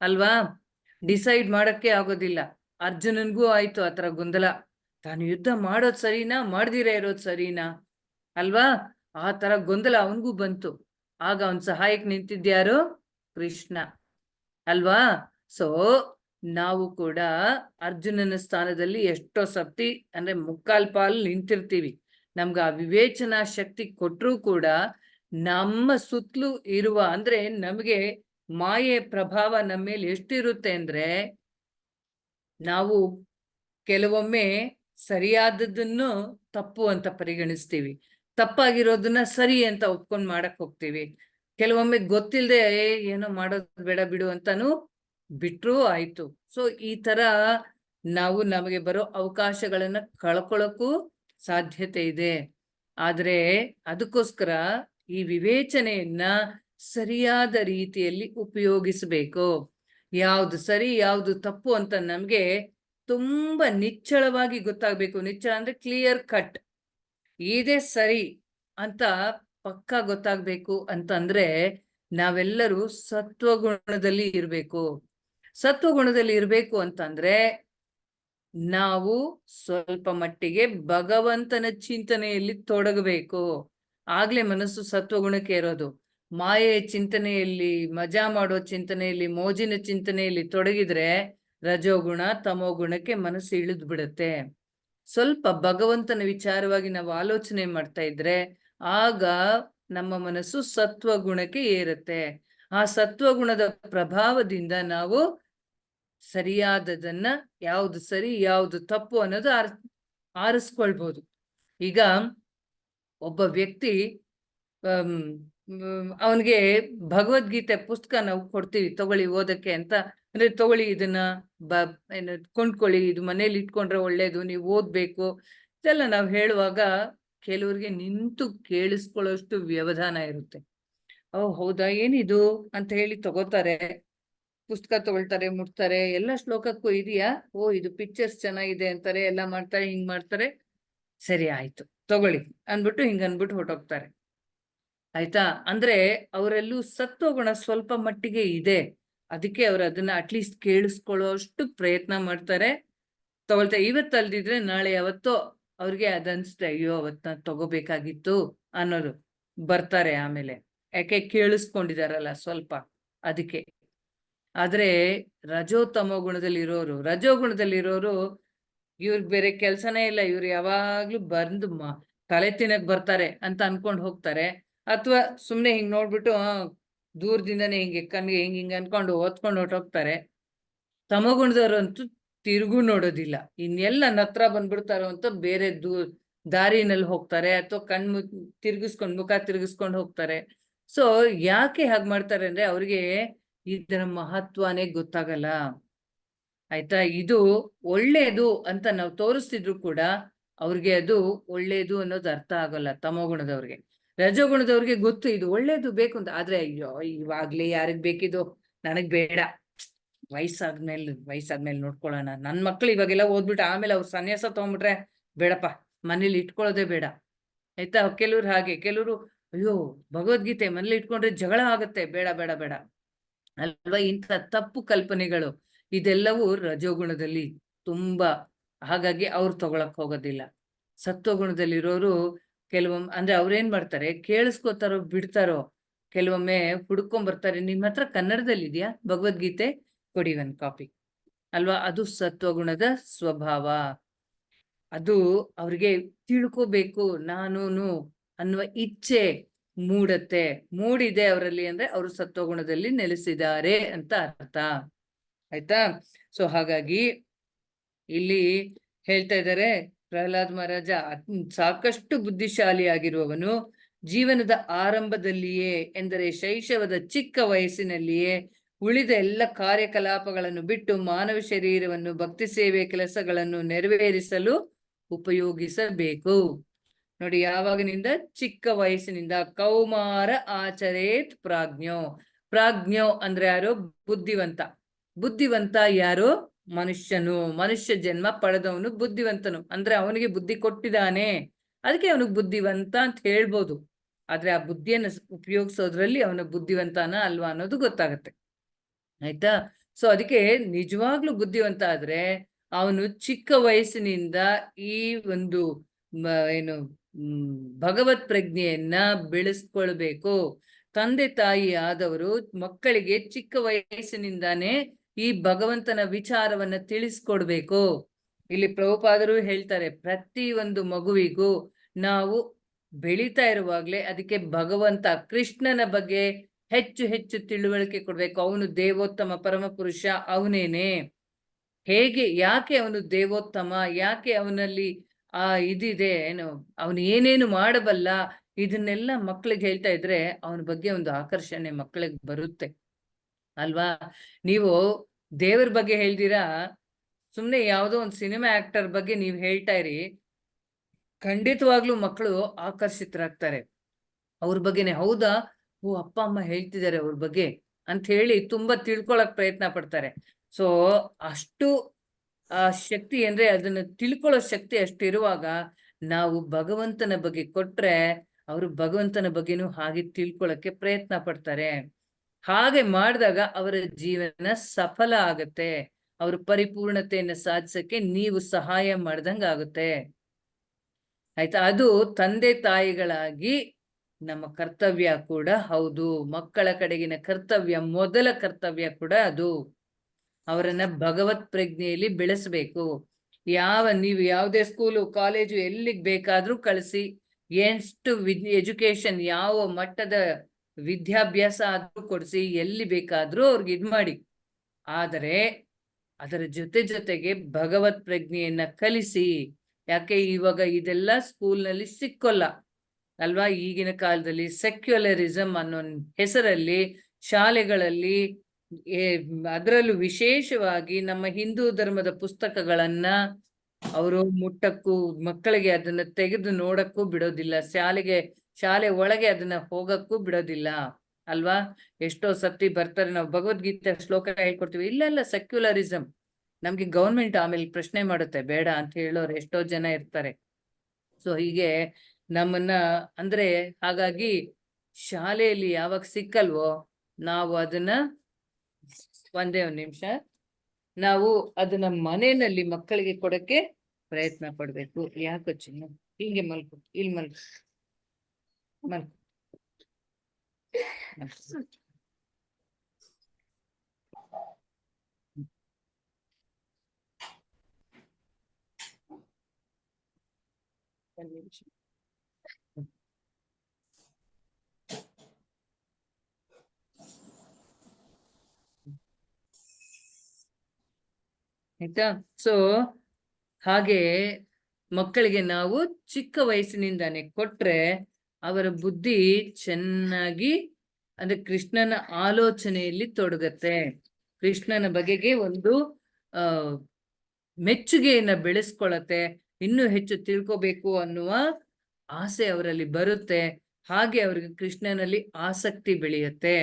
ಅಲ್ವಾ? ಡಿಸೈಡ್ ಮಾಡಕ್ಕೆ ಆಗೋದಿಲ್ಲ. ಅರ್ಜುನನ್ಗೂ ಆಯ್ತು ಆತರ ಗೊಂದಲ. ತಾನು ಯುದ್ಧ ಮಾಡೋದ್ ಸರಿನಾ ಮಾಡ್ದಿರ ಇರೋದ್ ಸರಿನಾ ಅಲ್ವಾ? ಆ ತರ ಗೊಂದಲ ಅವನ್ಗೂ ಬಂತು. ಆಗ ಅವನ್ ಸಹಾಯಕ್ ನಿಂತಿದ್ಯಾರು? ಕೃಷ್ಣ ಅಲ್ವಾ? ಸೊ ನಾವು ಕೂಡ ಅರ್ಜುನನ ಸ್ಥಾನದಲ್ಲಿ ಎಷ್ಟೋ ಸರ್ತಿ ಅಂದ್ರೆ ಮುಕ್ಕಾಲ್ ಪಾಲ್ ನಿಂತಿರ್ತೀವಿ. ನಮ್ಗೆ ಆ ವಿವೇಚನಾ ಶಕ್ತಿ ಕೊಟ್ರೂ ಕೂಡ ನಮ್ಮ ಸುತ್ತಲೂ ಇರುವ ಅಂದ್ರೆ ನಮಗೆ ಮಾಯೆ ಪ್ರಭಾವ ನಮ್ಮ ಮೇಲೆ ಎಷ್ಟಿರುತ್ತೆ ಅಂದ್ರೆ ನಾವು ಕೆಲವೊಮ್ಮೆ ಸರಿಯಾದದ್ದನ್ನು ತಪ್ಪು ಅಂತ ಪರಿಗಣಿಸ್ತೀವಿ, ತಪ್ಪಾಗಿರೋದನ್ನ ಸರಿ ಅಂತ ಒಪ್ಕೊಂಡ್ ಮಾಡಕ್ ಹೋಗ್ತೀವಿ. ಕೆಲವೊಮ್ಮೆ ಗೊತ್ತಿಲ್ಲದೆ ಏನೋ ಮಾಡೋದು ಬೇಡ ಬಿಡು ಅಂತಾನು ಬಿಟ್ರೂ ಆಯ್ತು. ಸೊ ಈ ತರ ನಾವು ನಮಗೆ ಬರೋ ಅವಕಾಶಗಳನ್ನ ಕಳ್ಕೊಳ್ಳೋಕ್ಕೂ ಸಾಧ್ಯತೆ ಇದೆ. ಆದ್ರೆ ಅದಕ್ಕೋಸ್ಕರ ಈ ವಿವೇಚನೆಯನ್ನ ಸರಿಯಾದ ರೀತಿಯಲ್ಲಿ ಉಪಯೋಗಿಸಬೇಕು. ಯಾವ್ದು ಸರಿ ಯಾವ್ದು ತಪ್ಪು ಅಂತ ನಮ್ಗೆ ತುಂಬಾ ನಿಚ್ಚಳವಾಗಿ ಗೊತ್ತಾಗ್ಬೇಕು. ನಿಚ್ಚಳ ಅಂದ್ರೆ ಕ್ಲಿಯರ್ ಕಟ್, ಇದೇ ಸರಿ ಅಂತ ಪಕ್ಕಾ ಗೊತ್ತಾಗ್ಬೇಕು ಅಂತಂದ್ರೆ ನಾವೆಲ್ಲರೂ ಸತ್ವಗುಣದಲ್ಲಿ ಇರ್ಬೇಕು. ಸತ್ವಗುಣದಲ್ಲಿ ಇರ್ಬೇಕು ಅಂತಂದ್ರೆ ನಾವು ಸ್ವಲ್ಪ ಮಟ್ಟಿಗೆ ಭಗವಂತನ ಚಿಂತನೆಯಲ್ಲಿ ತೊಡಗಬೇಕು. ಆಗ್ಲೇ ಮನಸ್ಸು ಸತ್ವಗುಣಕ್ಕೆ ಇರೋದು. ಮಾಯೆಯ ಚಿಂತನೆಯಲ್ಲಿ, ಮಜಾ ಮಾಡೋ ಚಿಂತನೆಯಲ್ಲಿ, ಮೋಜಿನ ಚಿಂತನೆಯಲ್ಲಿ ತೊಡಗಿದ್ರೆ ರಜೋಗುಣ ತಮೋಗುಣಕ್ಕೆ ಮನಸ್ಸು ಇಳಿದು ಬಿಡುತ್ತೆ. ಸ್ವಲ್ಪ ಭಗವಂತನ ವಿಚಾರವಾಗಿ ನಾವು ಆಲೋಚನೆ ಮಾಡ್ತಾ ಇದ್ರೆ ಆಗ ನಮ್ಮ ಮನಸ್ಸು ಸತ್ವಗುಣಕ್ಕೆ ಏರುತ್ತೆ. ಆ ಸತ್ವಗುಣದ ಪ್ರಭಾವದಿಂದ ನಾವು ಸರಿಯಾದದನ್ನ ಯಾವುದು ಸರಿ ಯಾವುದು ತಪ್ಪು ಅನ್ನೋದು ಆರಿಸ್ಕೊಳ್ಬೋದು. ಈಗ ಒಬ್ಬ ವ್ಯಕ್ತಿ ಅವನಿಗೆ ಭಗವದ್ಗೀತೆ ಪುಸ್ತಕ ನಾವು ಕೊಡ್ತೀವಿ ತಗೊಳ್ಳಿ ಓದಕ್ಕೆ ಅಂತ. ಅಂದ್ರೆ ತಗೊಳ್ಳಿ ಇದನ್ನ ಏನು ಕೊಂಡ್ಕೊಳ್ಳಿ, ಇದು ಮನೇಲಿ ಇಟ್ಕೊಂಡ್ರೆ ಒಳ್ಳೇದು, ನೀವು ಓದ್ಬೇಕು ಇದೆಲ್ಲ ನಾವು ಹೇಳುವಾಗ ಕೆಲವ್ರಿಗೆ ನಿಂತು ಕೇಳಿಸ್ಕೊಳ್ಳೋಷ್ಟು ವ್ಯವಧಾನ ಇರುತ್ತೆ. ಹೌದಾ ಏನಿದು ಅಂತ ಹೇಳಿ ತಗೋತಾರೆ, ಪುಸ್ತಕ ತಗೊಳ್ತಾರೆ, ಮುಟ್ತಾರೆ, ಎಲ್ಲ ಶ್ಲೋಕಕ್ಕೂ ಇದೆಯಾ, ಇದು ಪಿಕ್ಚರ್ಸ್ ಚೆನ್ನಾಗಿದೆ ಅಂತಾರೆ, ಎಲ್ಲ ಮಾಡ್ತಾರೆ, ಹಿಂಗ್ ಮಾಡ್ತಾರೆ, ಸರಿ ಆಯ್ತು ತಗೊಳ್ಳಿ ಅನ್ಬಿಟ್ಟು ಹಿಂಗ ಅನ್ಬಿಟ್ಟು ಹೊರಟೋಗ್ತಾರೆ. ಆಯ್ತಾ? ಅಂದ್ರೆ ಅವರಲ್ಲೂ ಸತ್ವಗುಣ ಸ್ವಲ್ಪ ಮಟ್ಟಿಗೆ ಇದೆ, ಅದಕ್ಕೆ ಅವ್ರು ಅದನ್ನ ಅಟ್ಲೀಸ್ಟ್ ಕೇಳಿಸ್ಕೊಳ್ಳೋ ಅಷ್ಟು ಪ್ರಯತ್ನ ಮಾಡ್ತಾರೆ, ತಗೊಳ್ತಾರೆ. ಇವತ್ತು ಅಲ್ದಿದ್ರೆ ನಾಳೆ ಯಾವತ್ತೋ ಅವ್ರಿಗೆ ಅದನ್ಸುತ್ತೆ, ಅಯ್ಯೋ ಅವತ್ತ ತಗೋಬೇಕಾಗಿತ್ತು ಅನ್ನೋದು ಬರ್ತಾರೆ ಆಮೇಲೆ, ಯಾಕೆ ಕೇಳಿಸ್ಕೊಂಡಿದಾರಲ್ಲ ಸ್ವಲ್ಪ ಅದಕ್ಕೆ. ಆದ್ರೆ ರಜೋತಮೋ ರಜೋಗುಣದಲ್ಲಿರೋರು ಇವ್ರಿಗೆ ಬೇರೆ ಕೆಲ್ಸನೇ ಇಲ್ಲ, ಇವ್ರು ಯಾವಾಗ್ಲೂ ಬಂದು ತಲೆ ತಿನ್ನಕ್ ಬರ್ತಾರೆ ಅಂತ ಅನ್ಕೊಂಡ್ ಹೋಗ್ತಾರೆ. ಅಥವಾ ಸುಮ್ನೆ ಹಿಂಗ್ ನೋಡ್ಬಿಟ್ಟು ದೂರದಿಂದನೇ ಹಿಂಗೆ ಕಣ್ಣಿಗೆ ಹಿಂಗ್ ಅನ್ಕೊಂಡು ಓದ್ಕೊಂಡು ಹೊರ್ಟೋಗ್ತಾರೆ. ತಮೋಗುಣದವ್ರಂತೂ ತಿರುಗೂ ನೋಡೋದಿಲ್ಲ, ಇನ್ನೆಲ್ಲ ಹತ್ರ ಬಂದ್ಬಿಡ್ತಾರೋ ಅಂತ ಬೇರೆ ದಾರಿನಲ್ಲಿ ಹೋಗ್ತಾರೆ, ಅಥವಾ ಮುಖ ತಿರುಗಿಸ್ಕೊಂಡು ಹೋಗ್ತಾರೆ. ಸೊ ಯಾಕೆ ಹಾಗೆ ಮಾಡ್ತಾರೆ ಅಂದ್ರೆ ಅವ್ರಿಗೆ ಇದರ ಮಹತ್ವನೇ ಗೊತ್ತಾಗಲ್ಲ. ಆಯ್ತಾ? ಇದು ಒಳ್ಳೇದು ಅಂತ ನಾವು ತೋರಿಸ್ತಿದ್ರು ಕೂಡ ಅವ್ರಿಗೆ ಅದು ಒಳ್ಳೇದು ಅನ್ನೋದು ಅರ್ಥ ಆಗಲ್ಲ ತಮೋಗುಣದವ್ರಿಗೆ. ರಜೋಗುಣದವ್ರಿಗೆ ಗೊತ್ತು ಇದು ಒಳ್ಳೇದು ಬೇಕು ಅಂತ, ಆದ್ರೆ ಅಯ್ಯೋ ಇವಾಗ್ಲೇ ಯಾರಿಗ್ ಬೇಕಿದು, ನನಗ್ ಬೇಡ, ವಯಸ್ಸಾದ್ಮೇಲೆ ನೋಡ್ಕೊಳ್ಳೋಣ, ನನ್ ಮಕ್ಳು ಇವಾಗೆಲ್ಲ ಓದ್ಬಿಟ್ಟು ಆಮೇಲೆ ಅವ್ರು ಸನ್ಯಾಸ ತಗೊಂಡ್ಬಿಟ್ರೆ ಬೇಡಪ್ಪ, ಮನೇಲಿ ಇಟ್ಕೊಳ್ಳೋದೇ ಬೇಡ. ಆಯ್ತಾ? ಕೆಲವ್ರು ಹಾಗೆ, ಕೆಲವರು ಅಯ್ಯೋ ಭಗವದ್ಗೀತೆ ಮನೇಲಿ ಇಟ್ಕೊಂಡ್ರೆ ಜಗಳ ಆಗತ್ತೆ, ಬೇಡ ಬೇಡ ಬೇಡ ಅಲ್ವಾ? ಇಂಥ ತಪ್ಪು ಕಲ್ಪನೆಗಳು ಇದೆಲ್ಲವೂ ರಜೋಗುಣದಲ್ಲಿ ತುಂಬಾ, ಹಾಗಾಗಿ ಅವ್ರು ತಗೊಳಕ್ ಹೋಗೋದಿಲ್ಲ. ಸತ್ವಗುಣದಲ್ಲಿರೋರು ಕೆಲವೊಮ್ಮೆ ಅಂದ್ರೆ ಅವ್ರೇನ್ ಮಾಡ್ತಾರೆ, ಕೇಳಿಸ್ಕೋತಾರೋ ಬಿಡ್ತಾರೋ, ಕೆಲವೊಮ್ಮೆ ಹುಡ್ಕೊಂಡ್ ನಿಮ್ಮ ಹತ್ರ ಕನ್ನಡದಲ್ಲಿ ಇದೆಯಾ ಭಗವದ್ಗೀತೆ, ಕೊಡಿ ಒಂದ್ ಕಾಪಿ ಅಲ್ವಾ? ಅದು ಸತ್ವಗುಣದ ಸ್ವಭಾವ. ಅದು ಅವ್ರಿಗೆ ತಿಳ್ಕೋಬೇಕು ನಾನೂನು ಅನ್ನುವ ಇಚ್ಛೆ ಮೂಡತ್ತೆ. ಮೂಡಿದೆ ಅವರಲ್ಲಿ ಅಂದ್ರೆ ಅವರು ಸತ್ವಗುಣದಲ್ಲಿ ನೆಲೆಸಿದ್ದಾರೆ ಅಂತ ಅರ್ಥ. ಆಯ್ತಾ? ಸೊ ಹಾಗಾಗಿ ಇಲ್ಲಿ ಹೇಳ್ತಾ ಇದ್ದಾರೆ, ಪ್ರಹ್ಲಾದ್ ಮಹಾರಾಜ ಸಾಕಷ್ಟು ಬುದ್ಧಿಶಾಲಿಯಾಗಿರುವವನು ಜೀವನದ ಆರಂಭದಲ್ಲಿಯೇ, ಎಂದರೆ ಶೈಶವದ ಚಿಕ್ಕ ವಯಸ್ಸಿನಲ್ಲಿಯೇ ಉಳಿದ ಎಲ್ಲ ಕಾರ್ಯಕಲಾಪಗಳನ್ನು ಬಿಟ್ಟು ಮಾನವ ಶರೀರವನ್ನು ಭಕ್ತಿ ಸೇವೆ ಕೆಲಸಗಳನ್ನು ನೆರವೇರಿಸಲು ಉಪಯೋಗಿಸಬೇಕು. ನೋಡಿ, ಯಾವಾಗಿನಿಂದ? ಚಿಕ್ಕ ವಯಸ್ಸಿನಿಂದ. ಕೌಮಾರ ಆಚರೇತ್ ಪ್ರಾಜ್ಞೋ. ಪ್ರಾಜ್ಞೋ ಅಂದ್ರೆ ಯಾರು? ಬುದ್ಧಿವಂತ. ಬುದ್ಧಿವಂತ ಯಾರು? ಮನುಷ್ಯನು. ಮನುಷ್ಯ ಜನ್ಮ ಪಡೆದವನು ಬುದ್ಧಿವಂತನು. ಅಂದ್ರೆ ಅವನಿಗೆ ಬುದ್ಧಿ ಕೊಟ್ಟಿದ್ದಾನೆ, ಅದಕ್ಕೆ ಅವನಿಗೆ ಬುದ್ಧಿವಂತ ಅಂತ ಹೇಳ್ಬೋದು. ಆದ್ರೆ ಆ ಬುದ್ಧಿಯನ್ನು ಉಪಯೋಗಿಸೋದ್ರಲ್ಲಿ ಅವನ ಬುದ್ಧಿವಂತನ ಅಲ್ವಾ ಅನ್ನೋದು ಗೊತ್ತಾಗತ್ತೆ. ಆಯ್ತಾ? ಸೊ ಅದಕ್ಕೆ ನಿಜವಾಗ್ಲೂ ಬುದ್ಧಿವಂತ ಆದ್ರೆ ಅವನು ಚಿಕ್ಕ ವಯಸ್ಸಿನಿಂದ ಈ ಒಂದು ಏನು ಭಗವತ್ ಪ್ರಜ್ಞೆಯನ್ನ ಬೆಳೆಸ್ಕೊಳ್ಬೇಕು. ತಂದೆ ತಾಯಿ ಆದವರು ಮಕ್ಕಳಿಗೆ ಚಿಕ್ಕ ವಯಸ್ಸಿನಿಂದಾನೇ ಈ ಭಗವಂತನ ವಿಚಾರವನ್ನ ತಿಳಿಸ್ಕೊಡ್ಬೇಕು. ಇಲ್ಲಿ ಪ್ರಭುಪಾದರು ಹೇಳ್ತಾರೆ, ಪ್ರತಿ ಒಂದು ಮಗುವಿಗೂ ನಾವು ಬೆಳೀತಾ ಇರುವಾಗ್ಲೇ ಅದಕ್ಕೆ ಭಗವಂತ ಕೃಷ್ಣನ ಬಗ್ಗೆ ಹೆಚ್ಚು ಹೆಚ್ಚು ತಿಳುವಳಿಕೆ ಕೊಡ್ಬೇಕು. ಅವನು ದೇವೋತ್ತಮ ಪರಮಪುರುಷ, ಅವನೇನೆ. ಹೇಗೆ, ಯಾಕೆ ಅವನು ದೇವೋತ್ತಮ, ಯಾಕೆ ಅವನಲ್ಲಿ ಇದಿದೆ, ಏನು ಅವನು ಏನೇನು ಮಾಡಬಲ್ಲ, ಇದನ್ನೆಲ್ಲ ಮಕ್ಕಳಿಗೆ ಹೇಳ್ತಾ ಇದ್ರೆ ಅವನ ಬಗ್ಗೆ ಒಂದು ಆಕರ್ಷಣೆ ಮಕ್ಕಳಿಗೆ ಬರುತ್ತೆ ಅಲ್ವಾ? ನೀವು ದೇವರ ಬಗ್ಗೆ ಹೇಳ್ದಿರಾ, ಸುಮ್ನೆ ಯಾವುದೋ ಒಂದು ಸಿನಿಮಾ ಆಕ್ಟರ್ ಬಗ್ಗೆ ನೀವು ಹೇಳ್ತಾ ಇರಿ, ಖಂಡಿತವಾಗ್ಲೂ ಮಕ್ಕಳು ಆಕರ್ಷಿತರಾಗ್ತಾರೆ ಅವ್ರ ಬಗ್ಗೆನೆ. ಹೌದಾ, ಓ ಅಪ್ಪ ಅಮ್ಮ ಹೇಳ್ತಿದ್ದಾರೆ ಅವ್ರ ಬಗ್ಗೆ ಅಂತ ಹೇಳಿ ತುಂಬಾ ತಿಳ್ಕೊಳಕ್ ಪ್ರಯತ್ನ ಪಡ್ತಾರೆ. ಸೊ ಅಷ್ಟು ಆ ಶಕ್ತಿ, ಅಂದ್ರೆ ಅದನ್ನ ತಿಳ್ಕೊಳ್ಳೋ ಶಕ್ತಿ ಅಷ್ಟಿರುವಾಗ ನಾವು ಭಗವಂತನ ಬಗ್ಗೆ ಕೊಟ್ರೆ ಅವರು ಭಗವಂತನ ಬಗ್ಗೆನೂ ಹಾಗೆ ತಿಳ್ಕೊಳಕ್ಕೆ ಪ್ರಯತ್ನ ಪಡ್ತಾರೆ. ಹಾಗೆ ಮಾಡಿದಾಗ ಅವರ ಜೀವನ ಸಫಲ ಆಗತ್ತೆ. ಅವ್ರ ಪರಿಪೂರ್ಣತೆಯನ್ನು ಸಾಧಿಸಕ್ಕೆ ನೀವು ಸಹಾಯ ಮಾಡ್ದಂಗ ಆಗುತ್ತೆ. ಆಯ್ತಾ? ಅದು ತಂದೆ ತಾಯಿಗಳಾಗಿ ನಮ್ಮ ಕರ್ತವ್ಯ ಕೂಡ ಹೌದು. ಮಕ್ಕಳ ಕಡೆಗಿನ ಕರ್ತವ್ಯ, ಮೊದಲ ಕರ್ತವ್ಯ ಕೂಡ ಅದು. ಅವರನ್ನ ಭಗವತ್ ಪ್ರಜ್ಞೆಯಲ್ಲಿ ಬೆಳೆಸಬೇಕು. ನೀವು ಯಾವುದೇ ಸ್ಕೂಲು ಕಾಲೇಜು ಎಲ್ಲಿಗೆ ಬೇಕಾದ್ರೂ ಕಳಿಸಿ, ಎಷ್ಟು ಎಜುಕೇಶನ್, ಯಾವ ಮಟ್ಟದ ವಿದ್ಯಾಭ್ಯಾಸ ಆದ್ರೂ ಕೊಡಿಸಿ, ಎಲ್ಲಿ ಬೇಕಾದ್ರೂ ಅವ್ರಿಗೆ ಇದ್ ಮಾಡಿ. ಆದರೆ ಅದರ ಜೊತೆಗೆ ಭಗವತ್ ಪ್ರಜ್ಞೆಯನ್ನ ಕಲಿಸಿ. ಯಾಕೆ ಇವಾಗ ಇದೆಲ್ಲ ಸ್ಕೂಲ್ನಲ್ಲಿ ಸಿಕ್ಕೋಲ್ಲ ಅಲ್ವಾ? ಈಗಿನ ಕಾಲದಲ್ಲಿ ಸೆಕ್ಯುಲರಿಸಮ್ ಅನ್ನೋ ಹೆಸರಲ್ಲಿ ಶಾಲೆಗಳಲ್ಲಿ, ಅದರಲ್ಲೂ ವಿಶೇಷವಾಗಿ ನಮ್ಮ ಹಿಂದೂ ಧರ್ಮದ ಪುಸ್ತಕಗಳನ್ನ ಅವರು ಮುಟ್ಟಕ್ಕೂ, ಮಕ್ಕಳಿಗೆ ಅದನ್ನ ತೆಗೆದು ನೋಡಕ್ಕೂ ಬಿಡೋದಿಲ್ಲ. ಶಾಲೆ ಒಳಗೆ ಅದನ್ನ ಹೋಗಕ್ಕೂ ಬಿಡೋದಿಲ್ಲ ಅಲ್ವಾ? ಎಷ್ಟೋ ಸತಿ ಬರ್ತಾರೆ, ನಾವು ಭಗವದ್ಗೀತೆ ಶ್ಲೋಕ ಹೇಳ್ಕೊಡ್ತೀವಿ, ಇಲ್ಲ ಸೆಕ್ಯುಲರಿಸಮ್ ನಮ್ಗೆ ಗೌರ್ಮೆಂಟ್ ಆಮೇಲೆ ಪ್ರಶ್ನೆ ಮಾಡುತ್ತೆ, ಬೇಡ ಅಂತ ಹೇಳೋರು ಎಷ್ಟೋ ಜನ ಇರ್ತಾರೆ. ಸೊ ಹೀಗೆ ನಮ್ಮನ್ನ, ಅಂದ್ರೆ ಹಾಗಾಗಿ ಶಾಲೆಯಲ್ಲಿ ಯಾವಾಗ ಸಿಕ್ಕಲ್ವೋ ನಾವು ಅದನ್ನ, ಒಂದೇ ಒಂದು ನಿಮಿಷ, ನಾವು ಅದನ್ನ ಮನೆಯಲ್ಲಿ ಮಕ್ಕಳಿಗೆ ಕೊಡಕ್ಕೆ ಪ್ರಯತ್ನ ಪಡ್ಬೇಕು. ಯಾಕೆ ಚಿನ್ನ ಹೀಗೆ ಮಲ್ಕು, ಇಲ್ಲಿ ಮಲ್ಕು, ಆಯ್ತಾ? ಸೊ ಹಾಗೆ ಮಕ್ಕಳಿಗೆ ನಾವು ಚಿಕ್ಕ ವಯಸ್ಸಿನಿಂದಾನೆ ಕೊಟ್ರೆ ಅವರ ಬುದ್ಧಿ ಚೆನ್ನಾಗಿ, ಅಂದ್ರೆ ಕೃಷ್ಣನ ಆಲೋಚನೆಯಲ್ಲಿ ತೊಡಗತ್ತೆ. ಕೃಷ್ಣನ ಬಗೆಗೆ ಒಂದು ಮೆಚ್ಚುಗೆಯನ್ನ ಬೆಳೆಸ್ಕೊಳತ್ತೆ. ಇನ್ನೂ ಹೆಚ್ಚು ತಿಳ್ಕೋಬೇಕು ಅನ್ನುವ ಆಸೆ ಅವರಲ್ಲಿ ಬರುತ್ತೆ. ಹಾಗೆ ಅವ್ರಿಗೆ ಕೃಷ್ಣನಲ್ಲಿ ಆಸಕ್ತಿ ಬೆಳೆಯುತ್ತೆ.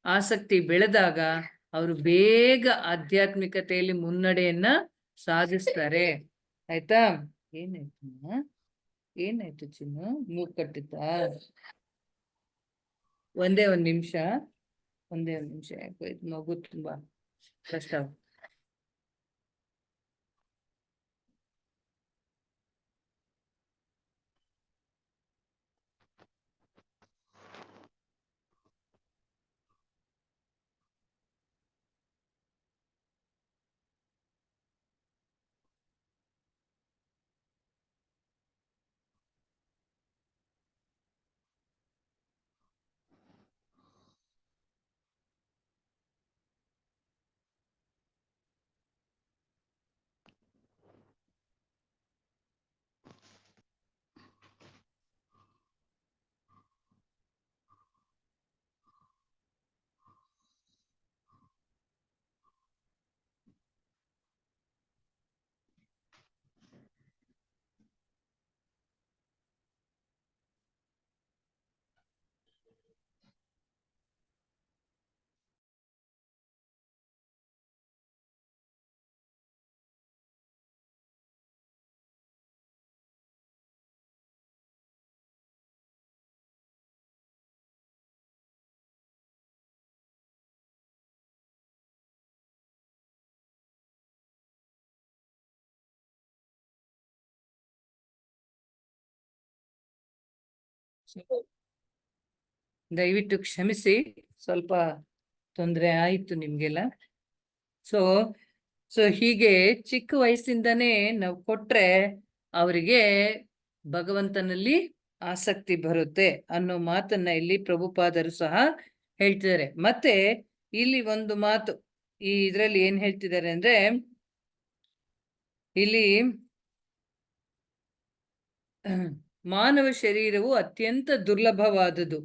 ಆಸಕ್ತಿ ಬೆಳೆದಾಗ ಅವರು ಬೇಗ ಆಧ್ಯಾತ್ಮಿಕತೆಯಲ್ಲಿ ಮುನ್ನಡೆಯನ್ನ ಸಾಧಿಸ್ತಾರೆ. ಆಯ್ತಾ? ಏನಾಯ್ತು ಚಿನ್ನ? ಮೂಗ್ ಕಟ್ಟಿತ್ತ? ಒಂದೇ ಒಂದ್ ನಿಮಿಷ, ಯಾಕೋ ಇದು ಮಗು ತುಂಬಾ ಕಷ್ಟ. ದಯವಿಟ್ಟು ಕ್ಷಮಿಸಿ, ಸ್ವಲ್ಪ ತೊಂದರೆ ಆಯ್ತು ನಿಮ್ಗೆಲ್ಲ. ಸೊ ಹೀಗೆ ಚಿಕ್ಕ ವಯಸ್ಸಿಂದನೇ ನಾವು ಕೊಟ್ರೆ ಅವರಿಗೆ ಭಗವಂತನಲ್ಲಿ ಆಸಕ್ತಿ ಬರುತ್ತೆ ಅನ್ನೋ ಮಾತನ್ನ ಇಲ್ಲಿ ಪ್ರಭುಪಾದರು ಸಹ ಹೇಳ್ತಿದ್ದಾರೆ. ಮತ್ತೆ ಇಲ್ಲಿ ಒಂದು ಮಾತು ಈ ಇದ್ರಲ್ಲಿ ಏನ್ ಹೇಳ್ತಿದ್ದಾರೆ ಅಂದ್ರೆ, ಇಲ್ಲಿ ಮಾನವ ಶರೀರವು ಅತ್ಯಂತ ದುರ್ಲಭವಾದುದು.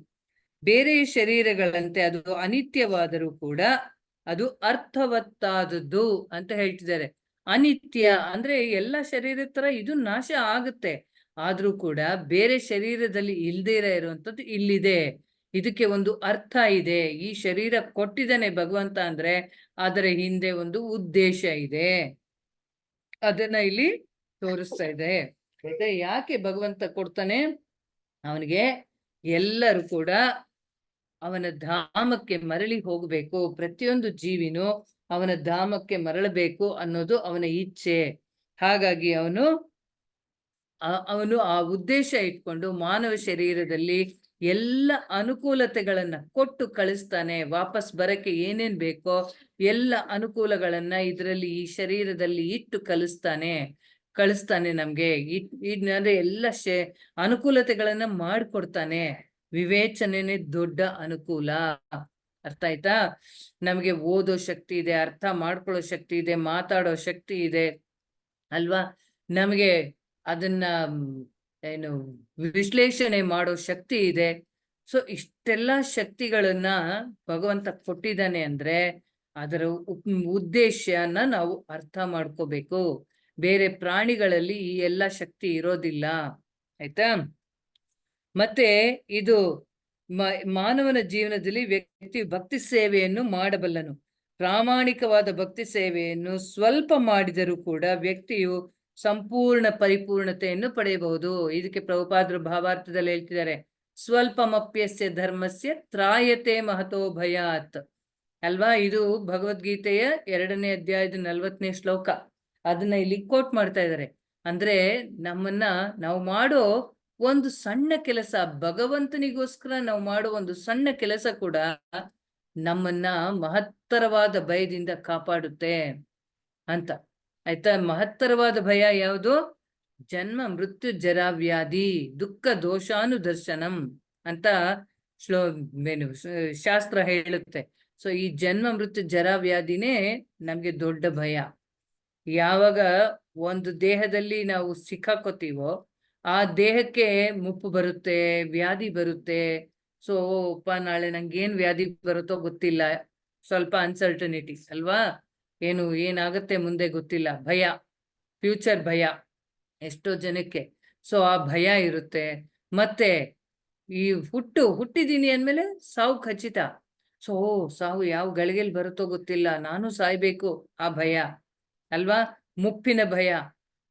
ಬೇರೆ ಶರೀರಗಳಂತೆ ಅದು ಅನಿತ್ಯವಾದರೂ ಕೂಡ ಅದು ಅರ್ಥವತ್ತಾದದ್ದು ಅಂತ ಹೇಳ್ತಿದ್ದಾರೆ. ಅನಿತ್ಯ ಅಂದ್ರೆ ಎಲ್ಲ ಶರೀರದ ತರ ಇದು ನಾಶ ಆಗುತ್ತೆ, ಆದ್ರೂ ಕೂಡ ಬೇರೆ ಶರೀರದಲ್ಲಿ ಇಲ್ದೇ ಇರುವಂತದ್ದು ಇಲ್ಲಿದೆ. ಇದಕ್ಕೆ ಒಂದು ಅರ್ಥ ಇದೆ. ಈ ಶರೀರ ಕೊಟ್ಟಿದ್ದಾನೆ ಭಗವಂತ ಅಂದ್ರೆ ಅದರ ಹಿಂದೆ ಒಂದು ಉದ್ದೇಶ ಇದೆ, ಅದನ್ನ ಇಲ್ಲಿ ತೋರಿಸ್ತಾ ಇದೆ. ಯಾಕೆ ಭಗವಂತ ಕೊಡ್ತಾನೆ? ಅವನಿಗೆ ಎಲ್ಲರೂ ಕೂಡ ಅವನ ಧಾಮಕ್ಕೆ ಮರಳಿ ಹೋಗ್ಬೇಕು, ಪ್ರತಿಯೊಂದು ಜೀವಿನೂ ಅವನ ಧಾಮಕ್ಕೆ ಮರಳಬೇಕು ಅನ್ನೋದು ಅವನ ಇಚ್ಛೆ. ಹಾಗಾಗಿ ಅವನು ಆ ಉದ್ದೇಶ ಇಟ್ಕೊಂಡು ಮಾನವ ಶರೀರದಲ್ಲಿ ಎಲ್ಲ ಅನುಕೂಲತೆಗಳನ್ನ ಕೊಟ್ಟು ಕಳಿಸ್ತಾನೆ. ವಾಪಸ್ ಬರಕ್ಕೆ ಏನೇನ್ ಬೇಕೋ ಎಲ್ಲ ಅನುಕೂಲಗಳನ್ನ ಇದರಲ್ಲಿ ಈ ಶರೀರದಲ್ಲಿ ಇಟ್ಟು ಕಳಿಸ್ತಾನೆ ನಮ್ಗೆ. ಅಂದ್ರೆ ಎಲ್ಲ ಅನುಕೂಲತೆಗಳನ್ನ ಮಾಡ್ಕೊಡ್ತಾನೆ. ವಿವೇಚನೆನೇ ದೊಡ್ಡ ಅನುಕೂಲ. ಅರ್ಥ ಆಯ್ತಾ? ನಮ್ಗೆ ಓದೋ ಶಕ್ತಿ ಇದೆ, ಅರ್ಥ ಮಾಡ್ಕೊಳ್ಳೋ ಶಕ್ತಿ ಇದೆ, ಮಾತಾಡೋ ಶಕ್ತಿ ಇದೆ ಅಲ್ವಾ? ನಮಗೆ ಅದನ್ನ ಏನು ವಿಶ್ಲೇಷಣೆ ಮಾಡೋ ಶಕ್ತಿ ಇದೆ. ಸೊ ಇಷ್ಟೆಲ್ಲ ಶಕ್ತಿಗಳನ್ನ ಭಗವಂತ ಕೊಟ್ಟಿದ್ದಾನೆ ಅಂದ್ರೆ ಅದರ ಉದ್ದೇಶನ ನಾವು ಅರ್ಥ ಮಾಡ್ಕೋಬೇಕು. ಬೇರೆ ಪ್ರಾಣಿಗಳಲ್ಲಿ ಈ ಎಲ್ಲ ಶಕ್ತಿ ಇರೋದಿಲ್ಲ, ಆಯ್ತಾ? ಮತ್ತೆ ಇದು ಮಾನವನ ಜೀವನದಲ್ಲಿ ವ್ಯಕ್ತಿ ಭಕ್ತಿ ಸೇವೆಯನ್ನು ಮಾಡಬಲ್ಲನು. ಪ್ರಾಮಾಣಿಕವಾದ ಭಕ್ತಿ ಸೇವೆಯನ್ನು ಸ್ವಲ್ಪ ಮಾಡಿದರೂ ಕೂಡ ವ್ಯಕ್ತಿಯು ಸಂಪೂರ್ಣ ಪರಿಪೂರ್ಣತೆಯನ್ನು ಪಡೆಯಬಹುದು. ಇದಕ್ಕೆ ಪ್ರಭುಪಾದರು ಭಾವಾರ್ಥದಲ್ಲಿ ಹೇಳ್ತಿದ್ದಾರೆ, ಸ್ವಲ್ಪಮಪ್ಯಸ್ಯ ಧರ್ಮಸ್ಯ ತ್ರಾಯತೆ ಮಹತೋ ಭಯಾತ್ ಅಲ್ವಾ? ಇದು ಭಗವದ್ಗೀತೆಯ 2ನೇ ಅಧ್ಯಾಯದ 40ನೇ ಶ್ಲೋಕ. ಅದನ್ನ ಇಲ್ಲಿ ಕೋಟ್ ಮಾಡ್ತಾ ಇದ್ದಾರೆ. ಅಂದ್ರೆ ನಾವು ಮಾಡೋ ಒಂದು ಸಣ್ಣ ಕೆಲಸ, ಭಗವಂತನಿಗೋಸ್ಕರ ನಾವು ಮಾಡೋ ಒಂದು ಸಣ್ಣ ಕೆಲಸ ಕೂಡ ನಮ್ಮನ್ನ ಮಹತ್ತರವಾದ ಭಯದಿಂದ ಕಾಪಾಡುತ್ತೆ ಅಂತ, ಆಯ್ತಾ? ಮಹತ್ತರವಾದ ಭಯ ಯಾವುದು? ಜನ್ಮ ಮೃತ್ಯು ಜರಾ ವ್ಯಾಧಿ ದುಃಖ ದೋಷಾನುದರ್ಶನಂ ಅಂತ ಶಾಸ್ತ್ರ ಹೇಳುತ್ತೆ. ಸೊ ಈ ಜನ್ಮ ಮೃತ್ಯು ಜರಾ ವ್ಯಾಧಿನೇ ನಮ್ಗೆ ದೊಡ್ಡ ಭಯ. ಯಾವಾಗ ಒಂದು ದೇಹದಲ್ಲಿ ನಾವು ಸಿಕ್ಕಾಕೋತೀವೋ ಆ ದೇಹಕ್ಕೆ ಮುಪ್ಪು ಬರುತ್ತೆ, ವ್ಯಾಧಿ ಬರುತ್ತೆ. ಸೊ ನಾಳೆ ನಂಗೇನ್ ವ್ಯಾಧಿ ಬರುತ್ತೋ ಗೊತ್ತಿಲ್ಲ, ಸ್ವಲ್ಪ ಅನ್ಸರ್ಟನಿಟಿ ಅಲ್ವಾ? ಏನಾಗತ್ತೆ ಮುಂದೆ ಗೊತ್ತಿಲ್ಲ, ಭಯ, ಫ್ಯೂಚರ್ ಭಯ ಎಷ್ಟೋ ಜನಕ್ಕೆ. ಸೊ ಆ ಭಯ ಇರುತ್ತೆ. ಮತ್ತೆ ಈ ಹುಟ್ಟಿದೀನಿ ಅಂದ್ಮೇಲೆ ಸಾವು ಖಚಿತ. ಸೊ ಸಾವು ಯಾವ ಗಳಿಗೆಲ್ ಬರುತ್ತೋ ಗೊತ್ತಿಲ್ಲ, ನಾನು ಸಾಯ್ಬೇಕು, ಆ ಭಯ ಅಲ್ವಾ? ಮುಪ್ಪಿನ ಭಯ.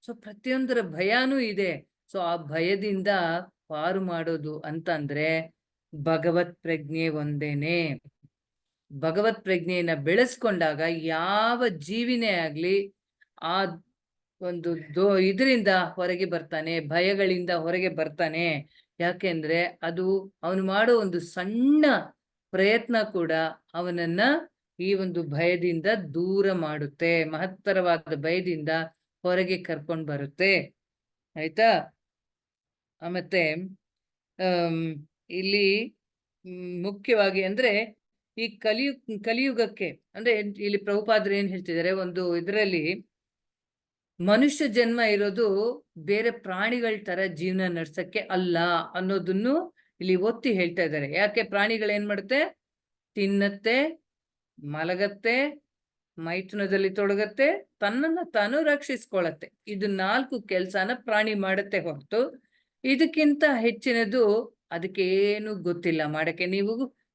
ಸೊ ಪ್ರತಿಯೊಂದರ ಭಯಾನೂ ಇದೆ. ಸೊ ಆ ಭಯದಿಂದ ಪಾರು ಮಾಡೋದು ಅಂತಂದ್ರೆ ಭಗವತ್ ಪ್ರಜ್ಞೆ ಒಂದೇನೆ. ಭಗವತ್ ಪ್ರಜ್ಞೆಯನ್ನ ಬೆಳೆಸ್ಕೊಂಡಾಗ ಯಾವ ಜೀವಿನೇ ಆಗ್ಲಿ ಆ ಒಂದು ಇದರಿಂದ ಹೊರಗೆ ಬರ್ತಾನೆ, ಭಯಗಳಿಂದ ಹೊರಗೆ ಬರ್ತಾನೆ. ಯಾಕೆಂದ್ರೆ ಅದು ಅವನು ಮಾಡೋ ಒಂದು ಸಣ್ಣ ಪ್ರಯತ್ನ ಕೂಡ ಅವನನ್ನ ಈ ಒಂದು ಭಯದಿಂದ ದೂರ ಮಾಡುತ್ತೆ, ಮಹತ್ತರವಾದ ಭಯದಿಂದ ಹೊರಗೆ ಕರ್ಕೊಂಡು ಬರುತ್ತೆ, ಆಯ್ತಾ? ಮತ್ತೆ ಇಲ್ಲಿ ಮುಖ್ಯವಾಗಿ ಅಂದ್ರೆ ಈ ಕಲಿಯುಗಕ್ಕೆ ಅಂದ್ರೆ ಇಲ್ಲಿ ಪ್ರಭುಪಾದರು ಏನ್ ಹೇಳ್ತಿದ್ದಾರೆ, ಒಂದು ಇದರಲ್ಲಿ ಮನುಷ್ಯ ಜನ್ಮ ಇರೋದು ಬೇರೆ ಪ್ರಾಣಿಗಳ ತರ ಜೀವನ ನಡ್ಸಕ್ಕೆ ಅಲ್ಲ ಅನ್ನೋದನ್ನು ಇಲ್ಲಿ ಒತ್ತಿ ಹೇಳ್ತಾ ಇದ್ದಾರೆ. ಯಾಕೆ? ಪ್ರಾಣಿಗಳು ಏನ್ ಮಾಡುತ್ತೆ? ತಿನ್ನತ್ತೆ, ಮಲಗತ್ತೆ, ಮೈಥುನದಲ್ಲಿ ತೊಡಗತ್ತೆ, ತನ್ನನ್ನ ತಾನು ರಕ್ಷಿಸ್ಕೊಳತ್ತೆ. ಇದು 4 ಕೆಲ್ಸನ ಪ್ರಾಣಿ ಮಾಡುತ್ತೆ ಹೊರತು ಇದಕ್ಕಿಂತ ಹೆಚ್ಚಿನದು ಅದಕ್ಕೆ ಏನು ಗೊತ್ತಿಲ್ಲ ಮಾಡಕ್ಕೆ. ನೀವು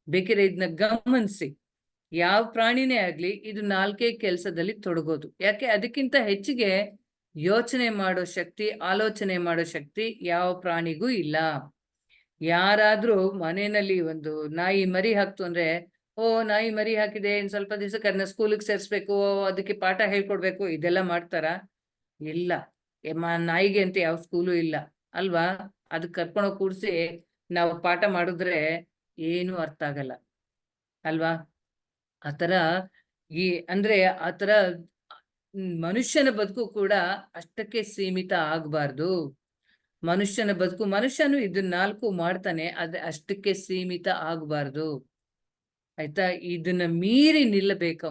ಬೇಕಿದ್ರೆ ಇದನ್ನ ಗಮನಿಸಿ, ಯಾವ ಪ್ರಾಣಿನೇ ಆಗ್ಲಿ ಇದು 4 ಕೆಲಸದಲ್ಲಿ ತೊಡಗೋದು. ಯಾಕೆ? ಅದಕ್ಕಿಂತ ಹೆಚ್ಚಿಗೆ ಯೋಚನೆ ಮಾಡೋ ಶಕ್ತಿ, ಆಲೋಚನೆ ಮಾಡೋ ಶಕ್ತಿ ಯಾವ ಪ್ರಾಣಿಗೂ ಇಲ್ಲ. ಯಾರಾದ್ರೂ ಮನೆಯಲ್ಲಿ ಒಂದು ನಾಯಿ ಮರಿ ಹಾಕ್ತು ಅಂದ್ರೆ, ನಾಯಿ ಮರಿ ಹಾಕಿದೆ, ಇನ್ ಸ್ವಲ್ಪ ದಿವಸಕ್ಕೆ ಅದನ್ನ ಸ್ಕೂಲಿಗೆ ಸೇರಿಸ್ಬೇಕು, ಅದಕ್ಕೆ ಪಾಠ ಹೇಳ್ಕೊಡ್ಬೇಕು, ಇದೆಲ್ಲ ಮಾಡ್ತಾರ? ಇಲ್ಲ. ನಾಯಿಗೆ ಅಂತ ಯಾವ ಸ್ಕೂಲು ಇಲ್ಲ ಅಲ್ವಾ? ಅದಕ್ಕೆ ಕರ್ಕೊಂಡೋಗಿ ಕೂಡ್ಸಿ ನಾವು ಪಾಠ ಮಾಡಿದ್ರೆ ಏನು ಅರ್ಥ ಆಗಲ್ಲ ಅಲ್ವಾ? ಆತರ ಅಂದ್ರೆ ಆತರ ಮನುಷ್ಯನ ಬದುಕು ಕೂಡ ಅಷ್ಟಕ್ಕೆ ಸೀಮಿತ ಆಗ್ಬಾರ್ದು. ಮನುಷ್ಯನ ಬದುಕು, ಮನುಷ್ಯನು ಇದನ್ನ 4 ಮಾಡ್ತಾನೆ, ಅಷ್ಟಕ್ಕೆ ಸೀಮಿತ ಆಗ್ಬಾರ್ದು. ಆಯ್ತಾ? ಇದನ್ನ ಮೀರಿ ನಿಲ್ಲಬೇಕು.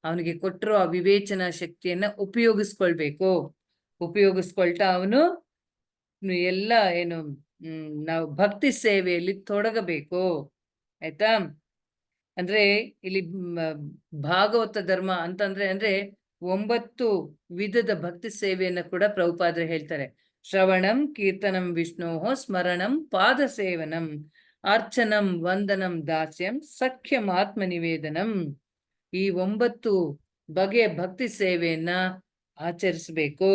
ಅವನಿಗೆ ಕೊಟ್ಟಿರೋ ಆ ವಿವೇಚನಾ ಶಕ್ತಿಯನ್ನ ಉಪಯೋಗಿಸ್ಕೊಳ್ತಾ ಅವನು ಎಲ್ಲ ನಾವು ಭಕ್ತಿ ಸೇವೆಯಲ್ಲಿ ತೊಡಗಬೇಕು. ಆಯ್ತಾ? ಅಂದ್ರೆ ಇಲ್ಲಿ ಭಾಗವತ ಧರ್ಮ ಅಂತಂದ್ರೆ 9 ವಿಧದ ಭಕ್ತಿ ಸೇವೆಯನ್ನ ಕೂಡ ಪ್ರಭುಪಾದರು ಹೇಳ್ತಾರೆ. ಶ್ರವಣಂ ಕೀರ್ತನಂ ವಿಷ್ಣೋಃ ಸ್ಮರಣಂ ಪಾದ ಸೇವನಂ ಅರ್ಚನಂ ವಂದನಂ ದಾಸ್ಯಂ ಸಖ್ಯಂ ಆತ್ಮ ನಿವೇದನಂ. ಈ 9 ಬಗೆಯ ಭಕ್ತಿ ಸೇವೆಯನ್ನ ಆಚರಿಸ್ಬೇಕು.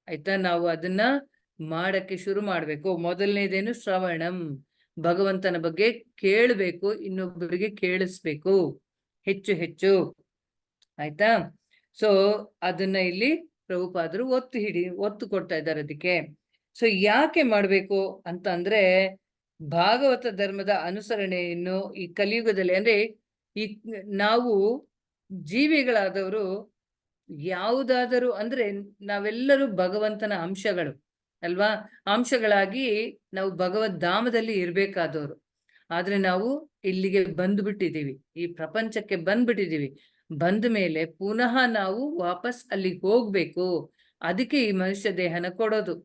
ಆಯ್ತಾ? ನಾವು ಅದನ್ನ ಮಾಡಕ್ಕೆ ಶುರು ಮಾಡ್ಬೇಕು. ಮೊದಲನೇದೇನು? ಶ್ರವಣಂ, ಭಗವಂತನ ಬಗ್ಗೆ ಕೇಳಬೇಕು, ಇನ್ನೊಬ್ಬರಿಗೆ ಕೇಳಿಸ್ಬೇಕು ಹೆಚ್ಚು ಹೆಚ್ಚು. ಆಯ್ತಾ? ಸೊ ಅದನ್ನ ಇಲ್ಲಿ ಪ್ರಭುಪಾದರು ಒತ್ತು ಕೊಡ್ತಾ ಇದ್ದಾರೆ ಅದಕ್ಕೆ. ಸೊ ಯಾಕೆ ಮಾಡ್ಬೇಕು ಅಂತ ಅಂದ್ರೆ, ಭಾಗವತ ಧರ್ಮದ ಅನುಸರಣೆಯನ್ನು ಈ ಕಲಿಯುಗದಲ್ಲಿ ಈ ನಾವು ಜೀವಿಗಳಾದವರು ಯಾವುದಾದರೂ ನಾವೆಲ್ಲರೂ ಭಗವಂತನ ಅಂಶಗಳು ಅಲ್ವಾ? ಅಂಶಗಳಾಗಿ ನಾವು ಭಗವದ್ ಧಾಮದಲ್ಲಿ ಇರ್ಬೇಕಾದವರು. ಆದ್ರೆ ನಾವು ಇಲ್ಲಿಗೆ ಬಂದ್ಬಿಟ್ಟಿದೀವಿ, ಈ ಪ್ರಪಂಚಕ್ಕೆ ಬಂದ್ಬಿಟ್ಟಿದೀವಿ. ಬಂದ ಮೇಲೆ ಪುನಃ ನಾವು ವಾಪಸ್ ಅಲ್ಲಿಗೆ ಹೋಗ್ಬೇಕು. ಅದಕ್ಕೆ ಈ ಮನುಷ್ಯ ದೇಹನ ಕೊಡೋದು.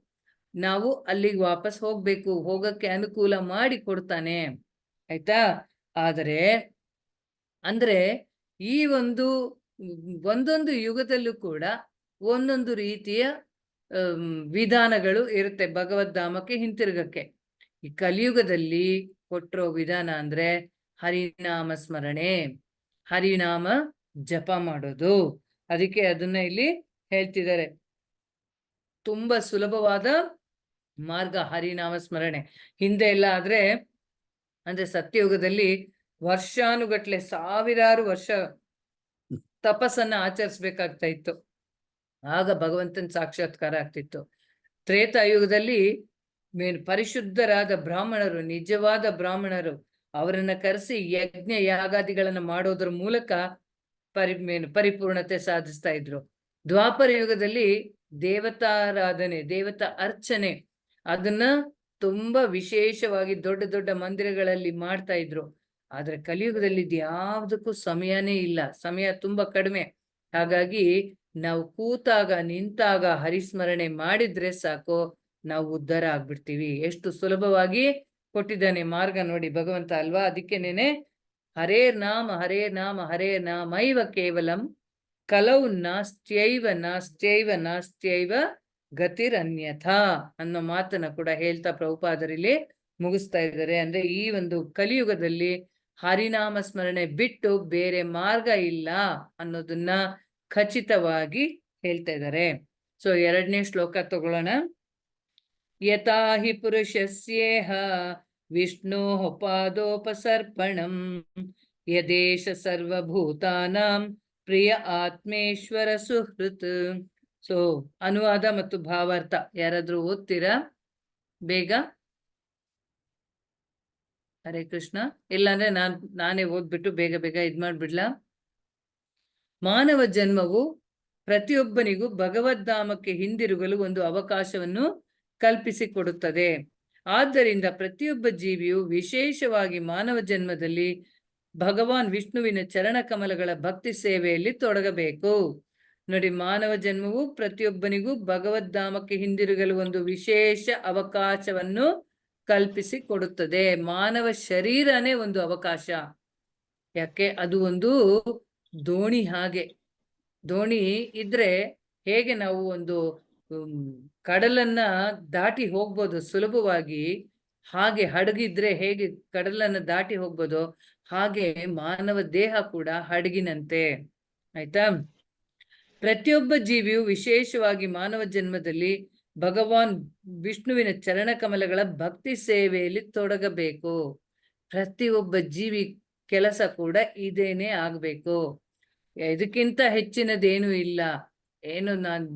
ನಾವು ಅಲ್ಲಿಗೆ ವಾಪಸ್ ಹೋಗ್ಬೇಕು, ಹೋಗಕ್ಕೆ ಅನುಕೂಲ ಮಾಡಿ ಕೊಡ್ತಾನೆ. ಆಯ್ತಾ? ಆದರೆ ಈ ಒಂದೊಂದು ಯುಗದಲ್ಲೂ ಕೂಡ ಒಂದೊಂದು ರೀತಿಯ ವಿಧಾನಗಳು ಇರುತ್ತೆ ಭಗವದ್ಧಾಮಕ್ಕೆ ಹಿಂತಿರುಗಕ್ಕೆ. ಈ ಕಲಿಯುಗದಲ್ಲಿ ಕೊಟ್ಟಿರೋ ವಿಧಾನ ಹರಿನಾಮ ಸ್ಮರಣೆ, ಹರಿನಾಮ ಜಪ ಮಾಡೋದು. ಅದಕ್ಕೆ ಅದನ್ನ ಇಲ್ಲಿ ಹೇಳ್ತಿದ್ದಾರೆ. ತುಂಬಾ ಸುಲಭವಾದ ಮಾರ್ಗ ಹರಿನಾಮ ಸ್ಮರಣೆ. ಹಿಂದೆ ಎಲ್ಲ ಸತ್ಯಯುಗದಲ್ಲಿ ವರ್ಷಾನುಗಟ್ಲೆ ಸಾವಿರಾರು ವರ್ಷ ತಪಸ್ಸನ್ನ ಆಚರಿಸ್ಬೇಕಾಗ್ತಾ ಇತ್ತು. ಆಗ ಭಗವಂತನ ಸಾಕ್ಷಾತ್ಕಾರ ಆಗ್ತಿತ್ತು. ತ್ರೇತಾಯುಗದಲ್ಲಿ ಪರಿಶುದ್ಧರಾದ ಬ್ರಾಹ್ಮಣರು, ನಿಜವಾದ ಬ್ರಾಹ್ಮಣರು, ಅವರನ್ನ ಕರೆಸಿ ಯಜ್ಞ ಯಾಗಾದಿಗಳನ್ನ ಮಾಡೋದ್ರ ಮೂಲಕ ಪರಿಪೂರ್ಣತೆ ಸಾಧಿಸ್ತಾ ಇದ್ರು. ದ್ವಾಪರ ಯುಗದಲ್ಲಿ ದೇವತಾರಾಧನೆ, ದೇವತಾ ಅರ್ಚನೆ, ಅದನ್ನ ತುಂಬಾ ವಿಶೇಷವಾಗಿ ದೊಡ್ಡ ದೊಡ್ಡ ಮಂದಿರಗಳಲ್ಲಿ ಮಾಡ್ತಾ ಇದ್ರು. ಆದ್ರೆ ಕಲಿಯುಗದಲ್ಲಿ ಯಾವ್ದಕ್ಕೂ ಸಮಯನೇ ಇಲ್ಲ, ಸಮಯ ತುಂಬಾ ಕಡಿಮೆ. ಹಾಗಾಗಿ ನಾವು ಕೂತಾಗ ನಿಂತಾಗ ಹರಿಸ್ಮರಣೆ ಮಾಡಿದ್ರೆ ಸಾಕು, ನಾವು ಉದ್ಧಾರ ಆಗ್ಬಿಡ್ತೀವಿ. ಎಷ್ಟು ಸುಲಭವಾಗಿ ಕೊಟ್ಟಿದ್ದಾನೆ ಮಾರ್ಗ ನೋಡಿ ಭಗವಂತ ಅಲ್ವಾ? ಅದಕ್ಕೇನೆ ಹರೇರ್ ನಾಮ ಹರೇರ್ ನಾಮ ಹರೇರ್ ನಾಮೈವ ಕೇವಲಂ ಕಲೌ ನಾಸ್ತ್ಯೈವ ನಾಸ್ತ್ಯೈವ ನಾಸ್ತ್ಯೈವ ಗತಿರನ್ಯಥಾ ಅನ್ನೋ ಮಾತನ್ನ ಕೂಡ ಹೇಳ್ತಾ ಪ್ರಭುಪಾದರಲ್ಲಿ ಮುಗಿಸ್ತಾ ಇದ್ದಾರೆ. ಈ ಒಂದು ಕಲಿಯುಗದಲ್ಲಿ ಹರಿನಾಮ ಸ್ಮರಣೆ ಬಿಟ್ಟು ಬೇರೆ ಮಾರ್ಗ ಇಲ್ಲ ಅನ್ನೋದನ್ನ ಖಚಿತವಾಗಿ ಹೇಳ್ತಾ ಇದ್ದಾರೆ. ಸೊ 2ನೇ ಶ್ಲೋಕ ತಗೊಳ್ಳೋಣ. ಯಥಾ ಹಿ ಪುರುಷಸ್ಯೇಹ ವಿಷ್ಣೋ ಪಾದೋಪಸರ್ಪಣಂ ಯದೇಶ ಸರ್ವಭೂತಾನಾಂ ಪ್ರಿಯ ಆತ್ಮೇಶ್ವರ ಸುಹೃತ್. ಸೊ ಅನುವಾದ ಮತ್ತು ಭಾವಾರ್ಥ ಯಾರಾದ್ರೂ ಓದ್ತೀರಾ ಬೇಗ? ಹರೇ ಕೃಷ್ಣ. ಇಲ್ಲಾಂದ್ರೆ ನಾನೇ ಓದ್ಬಿಟ್ಟು ಬೇಗ ಬೇಗ ಮಾಡ್ಬಿಡ್ಲಾ? ಮಾನವ ಜನ್ಮವು ಪ್ರತಿಯೊಬ್ಬನಿಗೂ ಭಗವದ್ಧಾಮಕ್ಕೆ ಹಿಂದಿರುಗಲು ಒಂದು ಅವಕಾಶವನ್ನು ಕಲ್ಪಿಸಿಕೊಡುತ್ತದೆ. ಆದ್ದರಿಂದ ಪ್ರತಿಯೊಬ್ಬ ಜೀವಿಯು, ವಿಶೇಷವಾಗಿ ಮಾನವ ಜನ್ಮದಲ್ಲಿ, ಭಗವಾನ್ ವಿಷ್ಣುವಿನ ಚರಣ ಕಮಲಗಳ ಭಕ್ತಿ ಸೇವೆಯಲ್ಲಿ ತೊಡಗಬೇಕು. ನೋಡಿ, ಮಾನವ ಜನ್ಮವು ಪ್ರತಿಯೊಬ್ಬನಿಗೂ ಭಗವದ್ಧಾಮಕ್ಕೆ ಹಿಂದಿರುಗಲು ಒಂದು ವಿಶೇಷ ಅವಕಾಶವನ್ನು ಕಲ್ಪಿಸಿಕೊಡುತ್ತದೆ. ಮಾನವ ಶರೀರನೇ ಒಂದು ಅವಕಾಶ. ಯಾಕೆ? ಅದು ಒಂದು ದೋಣಿ ಹಾಗೆ. ದೋಣಿ ಇದ್ರೆ ಹೇಗೆ ನಾವು ಒಂದು ಕಡಲನ್ನ ದಾಟಿ ಹೋಗ್ಬೋದು ಸುಲಭವಾಗಿ, ಹಾಗೆ ಹಡಗಿದ್ರೆ ಹೇಗೆ ಕಡಲನ್ನ ದಾಟಿ ಹೋಗ್ಬೋದು, ಹಾಗೆ ಮಾನವ ದೇಹ ಕೂಡ ಹಡಗಿನಂತೆ. ಆಯ್ತಾ? ಪ್ರತಿಯೊಬ್ಬ ಜೀವಿಯು, ವಿಶೇಷವಾಗಿ ಮಾನವ ಜನ್ಮದಲ್ಲಿ, ಭಗವಾನ್ ವಿಷ್ಣುವಿನ ಚರಣ ಕಮಲಗಳ ಭಕ್ತಿ ಸೇವೆಯಲ್ಲಿ ತೊಡಗಬೇಕು. ಪ್ರತಿಯೊಬ್ಬ ಜೀವಿ ಕೆಲಸ ಕೂಡ ಇದೇನೆ ಆಗ್ಬೇಕು. ಇದಕ್ಕಿಂತ ಹೆಚ್ಚಿನದೇನು ಇಲ್ಲ. ಏನು ನಾನ್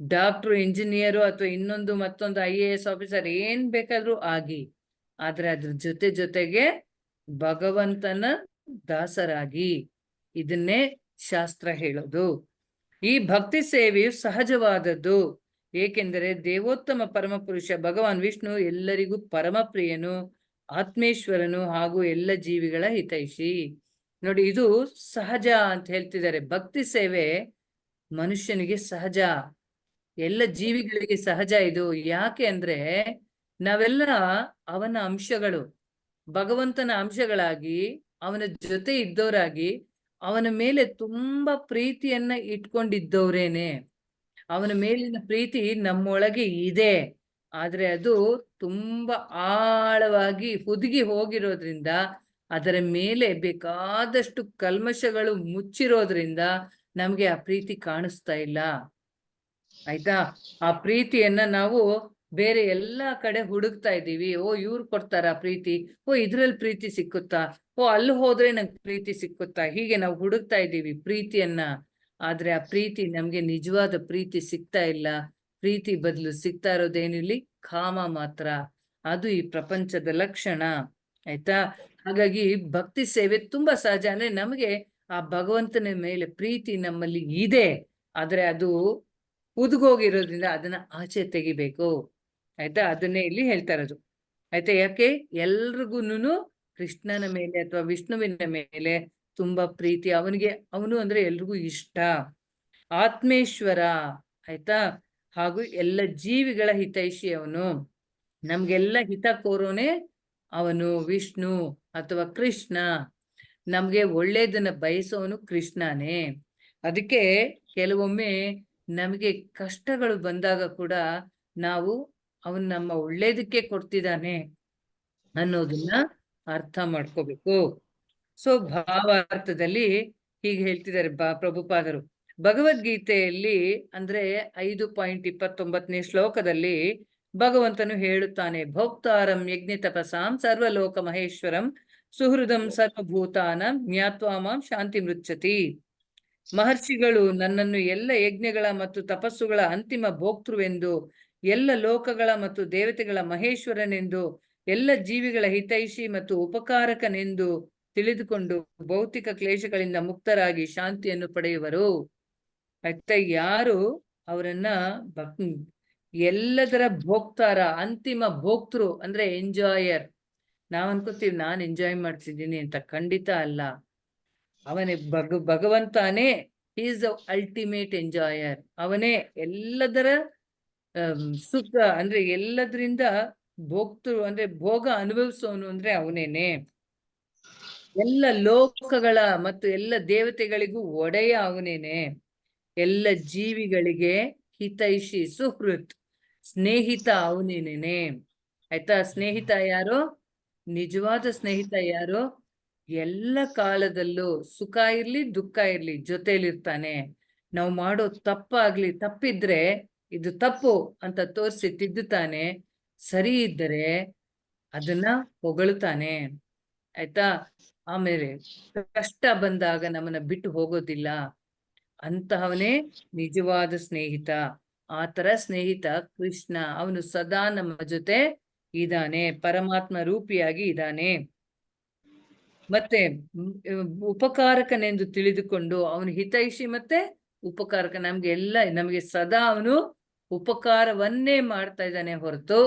ಡಾಕ್ಟ್ರು, ಇಂಜಿನಿಯರು ಅಥವಾ ಇನ್ನೊಂದು ಮತ್ತೊಂದು IAS ಆಫೀಸರ್ ಏನ್ ಬೇಕಾದ್ರೂ ಆಗಿ, ಆದ್ರೆ ಅದ್ರ ಜೊತೆಗೆ ಭಗವಂತನ ದಾಸರಾಗಿ. ಇದನ್ನೇ ಶಾಸ್ತ್ರ ಹೇಳೋದು. ಈ ಭಕ್ತಿ ಸೇವೆಯು ಸಹಜವಾದದ್ದು, ಏಕೆಂದರೆ ದೇವೋತ್ತಮ ಪರಮಪುರುಷ ಭಗವಾನ್ ವಿಷ್ಣು ಎಲ್ಲರಿಗೂ ಪರಮ ಪ್ರಿಯನು, ಆತ್ಮೇಶ್ವರನು ಹಾಗೂ ಎಲ್ಲ ಜೀವಿಗಳ ಹಿತೈಷಿ. ನೋಡಿ, ಇದು ಸಹಜ ಅಂತ ಹೇಳ್ತಿದ್ದಾರೆ. ಭಕ್ತಿ ಸೇವೆ ಮನುಷ್ಯನಿಗೆ ಸಹಜ, ಎಲ್ಲ ಜೀವಿಗಳಿಗೆ ಸಹಜ. ಇದು ಯಾಕೆ ಅಂದ್ರೆ ನಾವೆಲ್ಲ ಅವನ ಅಂಶಗಳು, ಭಗವಂತನ ಅಂಶಗಳಾಗಿ, ಅವನ ಜೊತೆ ಇದ್ದವರಾಗಿ, ಅವನ ಮೇಲೆ ತುಂಬಾ ಪ್ರೀತಿಯನ್ನ ಇಟ್ಕೊಂಡಿದ್ದವ್ರೇನೆ. ಅವನ ಮೇಲಿನ ಪ್ರೀತಿ ನಮ್ಮೊಳಗೆ ಇದೆ, ಆದ್ರೆ ಅದು ತುಂಬಾ ಆಳವಾಗಿ ಹುದುಗಿ ಹೋಗಿರೋದ್ರಿಂದ, ಅದರ ಮೇಲೆ ಬೇಕಾದಷ್ಟು ಕಲ್ಮಶಗಳು ಮುಚ್ಚಿರೋದ್ರಿಂದ ನಮ್ಗೆ ಆ ಪ್ರೀತಿ ಕಾಣಿಸ್ತಾ ಇಲ್ಲ. ಆಯ್ತಾ? ಆ ಪ್ರೀತಿಯನ್ನ ನಾವು ಬೇರೆ ಎಲ್ಲಾ ಕಡೆ ಹುಡುಕ್ತಾ ಇದ್ದೀವಿ. ಓ, ಇವ್ರು ಕೊಡ್ತಾರ ಪ್ರೀತಿ, ಓ ಇದ್ರಲ್ಲಿ ಪ್ರೀತಿ ಸಿಕ್ಕುತ್ತಾ, ಓ ಅಲ್ಲಿ ಹೋದ್ರೆ ನಂಗೆ ಪ್ರೀತಿ ಸಿಕ್ಕುತ್ತಾ, ಹೀಗೆ ನಾವು ಹುಡುಕ್ತಾ ಇದ್ದೀವಿ ಪ್ರೀತಿಯನ್ನ. ಆದ್ರೆ ಆ ಪ್ರೀತಿ ನಮ್ಗೆ ನಿಜವಾದ ಪ್ರೀತಿ ಸಿಗ್ತಾ ಇಲ್ಲ. ಪ್ರೀತಿ ಬದಲು ಸಿಗ್ತಾ ಇರೋದೇನಿಲ್ಲಿ ಕಾಮ ಮಾತ್ರ. ಅದು ಈ ಪ್ರಪಂಚದ ಲಕ್ಷಣ. ಆಯ್ತಾ? ಹಾಗಾಗಿ ಭಕ್ತಿ ಸೇವೆ ತುಂಬಾ ಸಹಜ. ಅಂದ್ರೆ ನಮಗೆ ಆ ಭಗವಂತನ ಮೇಲೆ ಪ್ರೀತಿ ನಮ್ಮಲ್ಲಿ ಇದೆ, ಆದ್ರೆ ಅದು ಹುದುಗೋಗಿರೋದ್ರಿಂದ ಅದನ್ನ ಆಚೆ ತೆಗಿಬೇಕು. ಆಯ್ತಾ? ಅದನ್ನೇ ಇಲ್ಲಿ ಹೇಳ್ತಾ ಇರೋದು. ಆಯ್ತಾ? ಯಾಕೆ ಎಲ್ರಿಗೂನು ಕೃಷ್ಣನ ಮೇಲೆ ಅಥವಾ ವಿಷ್ಣುವಿನ ಮೇಲೆ ತುಂಬಾ ಪ್ರೀತಿ. ಅವನು ಅಂದ್ರೆ ಎಲ್ರಿಗೂ ಇಷ್ಟ, ಆತ್ಮೇಶ್ವರ. ಆಯ್ತಾ? ಹಾಗೂ ಎಲ್ಲ ಜೀವಿಗಳ ಹಿತೈಷಿ ಅವನು. ನಮ್ಗೆಲ್ಲ ಹಿತ ಕೋರೋನೆ ಅವನು ವಿಷ್ಣು ಅಥವಾ ಕೃಷ್ಣ. ನಮ್ಗೆ ಒಳ್ಳೇದನ್ನ ಬಯಸೋನು ಕೃಷ್ಣನೇ. ಅದಕ್ಕೆ ಕೆಲವೊಮ್ಮೆ ನಮಗೆ ಕಷ್ಟಗಳು ಬಂದಾಗ ಕೂಡ ನಾವು ಅವನ್ ನಮ್ಮ ಒಳ್ಳೇದಕ್ಕೆ ಕೊಡ್ತಿದ್ದಾನೆ ಅನ್ನೋದನ್ನ ಅರ್ಥ ಮಾಡ್ಕೋಬೇಕು. ಸೊ ಭಾವಾರ್ಥದಲ್ಲಿ ಹೀಗೆ ಹೇಳ್ತಿದ್ದಾರೆ ಪ್ರಭುಪಾದರು. ಭಗವದ್ಗೀತೆಯಲ್ಲಿ ಅಂದ್ರೆ 5.29ನೇ ಶ್ಲೋಕದಲ್ಲಿ ಭಗವಂತನು ಹೇಳುತ್ತಾನೆ, ಭೋಕ್ತಾರಂ ಯಜ್ಞ ತಪಸಾಂ ಸರ್ವಲೋಕ ಮಹೇಶ್ವರಂ ಸುಹೃದಂ ಸರ್ವಭೂತಾನಂ ಜ್ಞಾತ್ವಾ ಮಾಂ ಶಾಂತಿ ಮೃಚ್ಛತಿ. ಮಹರ್ಷಿಗಳು ನನ್ನನ್ನು ಎಲ್ಲ ಯಜ್ಞಗಳ ಮತ್ತು ತಪಸ್ಸುಗಳ ಅಂತಿಮ ಭೋಕ್ತೃವೆಂದು, ಎಲ್ಲ ಲೋಕಗಳ ಮತ್ತು ದೇವತೆಗಳ ಮಹೇಶ್ವರನೆಂದು, ಎಲ್ಲ ಜೀವಿಗಳ ಹಿತೈಷಿ ಮತ್ತು ಉಪಕಾರಕನೆಂದು ತಿಳಿದುಕೊಂಡು ಭೌತಿಕ ಕ್ಲೇಶಗಳಿಂದ ಮುಕ್ತರಾಗಿ ಶಾಂತಿಯನ್ನು ಪಡೆಯುವರು. ಆಯ್ತಾ? ಯಾರು ಅವರನ್ನ ಎಲ್ಲದರ ಭೋಕ್ತಾರ, ಅಂತಿಮ ಭೋಕ್ತೃ ಅಂದ್ರೆ ಎಂಜಾಯರ್. ನಾವ್ ಅನ್ಕೋತೀವಿ ನಾನ್ ಎಂಜಾಯ್ ಮಾಡ್ತಿದ್ದೀನಿ ಅಂತ. ಖಂಡಿತ ಅಲ್ಲ. ಅವನೇ ಭಗವಂತನೇ ಈಸ್ ದ ಅಲ್ಟಿಮೇಟ್ ಎಂಜಾಯರ್. ಅವನೇ ಎಲ್ಲದರ ಸುಖ ಅಂದ್ರೆ ಎಲ್ಲದರಿಂದ ಭೋಕ್ತೃ ಅಂದ್ರೆ ಭೋಗ ಅನುಭವಿಸೋನು ಅಂದ್ರೆ ಅವನೇನೆ. ಎಲ್ಲ ಲೋಕಗಳ ಮತ್ತು ಎಲ್ಲ ದೇವತೆಗಳಿಗೂ ಒಡೆಯ ಅವನೇನೆ. ಎಲ್ಲ ಜೀವಿಗಳಿಗೆ ಹಿತೈಷಿ, ಸುಹೃತ್, ಸ್ನೇಹಿತ ಅವನೇನೇನೆ. ಆಯ್ತಾ? ಸ್ನೇಹಿತ ಯಾರು? ನಿಜವಾದ ಸ್ನೇಹಿತ ಯಾರು? ಎಲ್ಲ ಕಾಲದಲ್ಲೂ ಸುಖ ಇರ್ಲಿ ದುಃಖ ಇರ್ಲಿ ಜೊತೆಲಿರ್ತಾನೆ. ನಾವು ಮಾಡೋ ತಪ್ಪಿದ್ರೆ ಇದು ತಪ್ಪು ಅಂತ ತೋರಿಸಿ ತಿದ್ದುತ್ತಾನೆ. ಸರಿ ಇದ್ದರೆ ಅದನ್ನ ಹೊಗಳುತ್ತಾನೆ. ಆಯ್ತಾ? ಆಮೇಲೆ ಕಷ್ಟ ಬಂದಾಗ ನಮ್ಮನ್ನ ಬಿಟ್ಟು ಹೋಗೋದಿಲ್ಲ. ಅಂತಹವನೇ ನಿಜವಾದ ಸ್ನೇಹಿತ. ಆತರ ಸ್ನೇಹಿತ ಕೃಷ್ಣ. ಅವನು ಸದಾ ನಮ್ಮ ಜೊತೆ ಇದ್ದಾನೆ, ಪರಮಾತ್ಮ ರೂಪಿಯಾಗಿ ಇದ್ದಾನೆ. ಮತ್ತೆ ಉಪಕಾರಕನೆಂದು ತಿಳಿದುಕೊಂಡು ಅವನು ಹಿತೈಷಿ ಮತ್ತೆ ಉಪಕಾರಕ. ನಮ್ಗೆ ಸದಾ ಅವನು ಉಪಕಾರವನ್ನೇ ಮಾಡ್ತಾ ಇದ್ದಾನೆ ಹೊರತು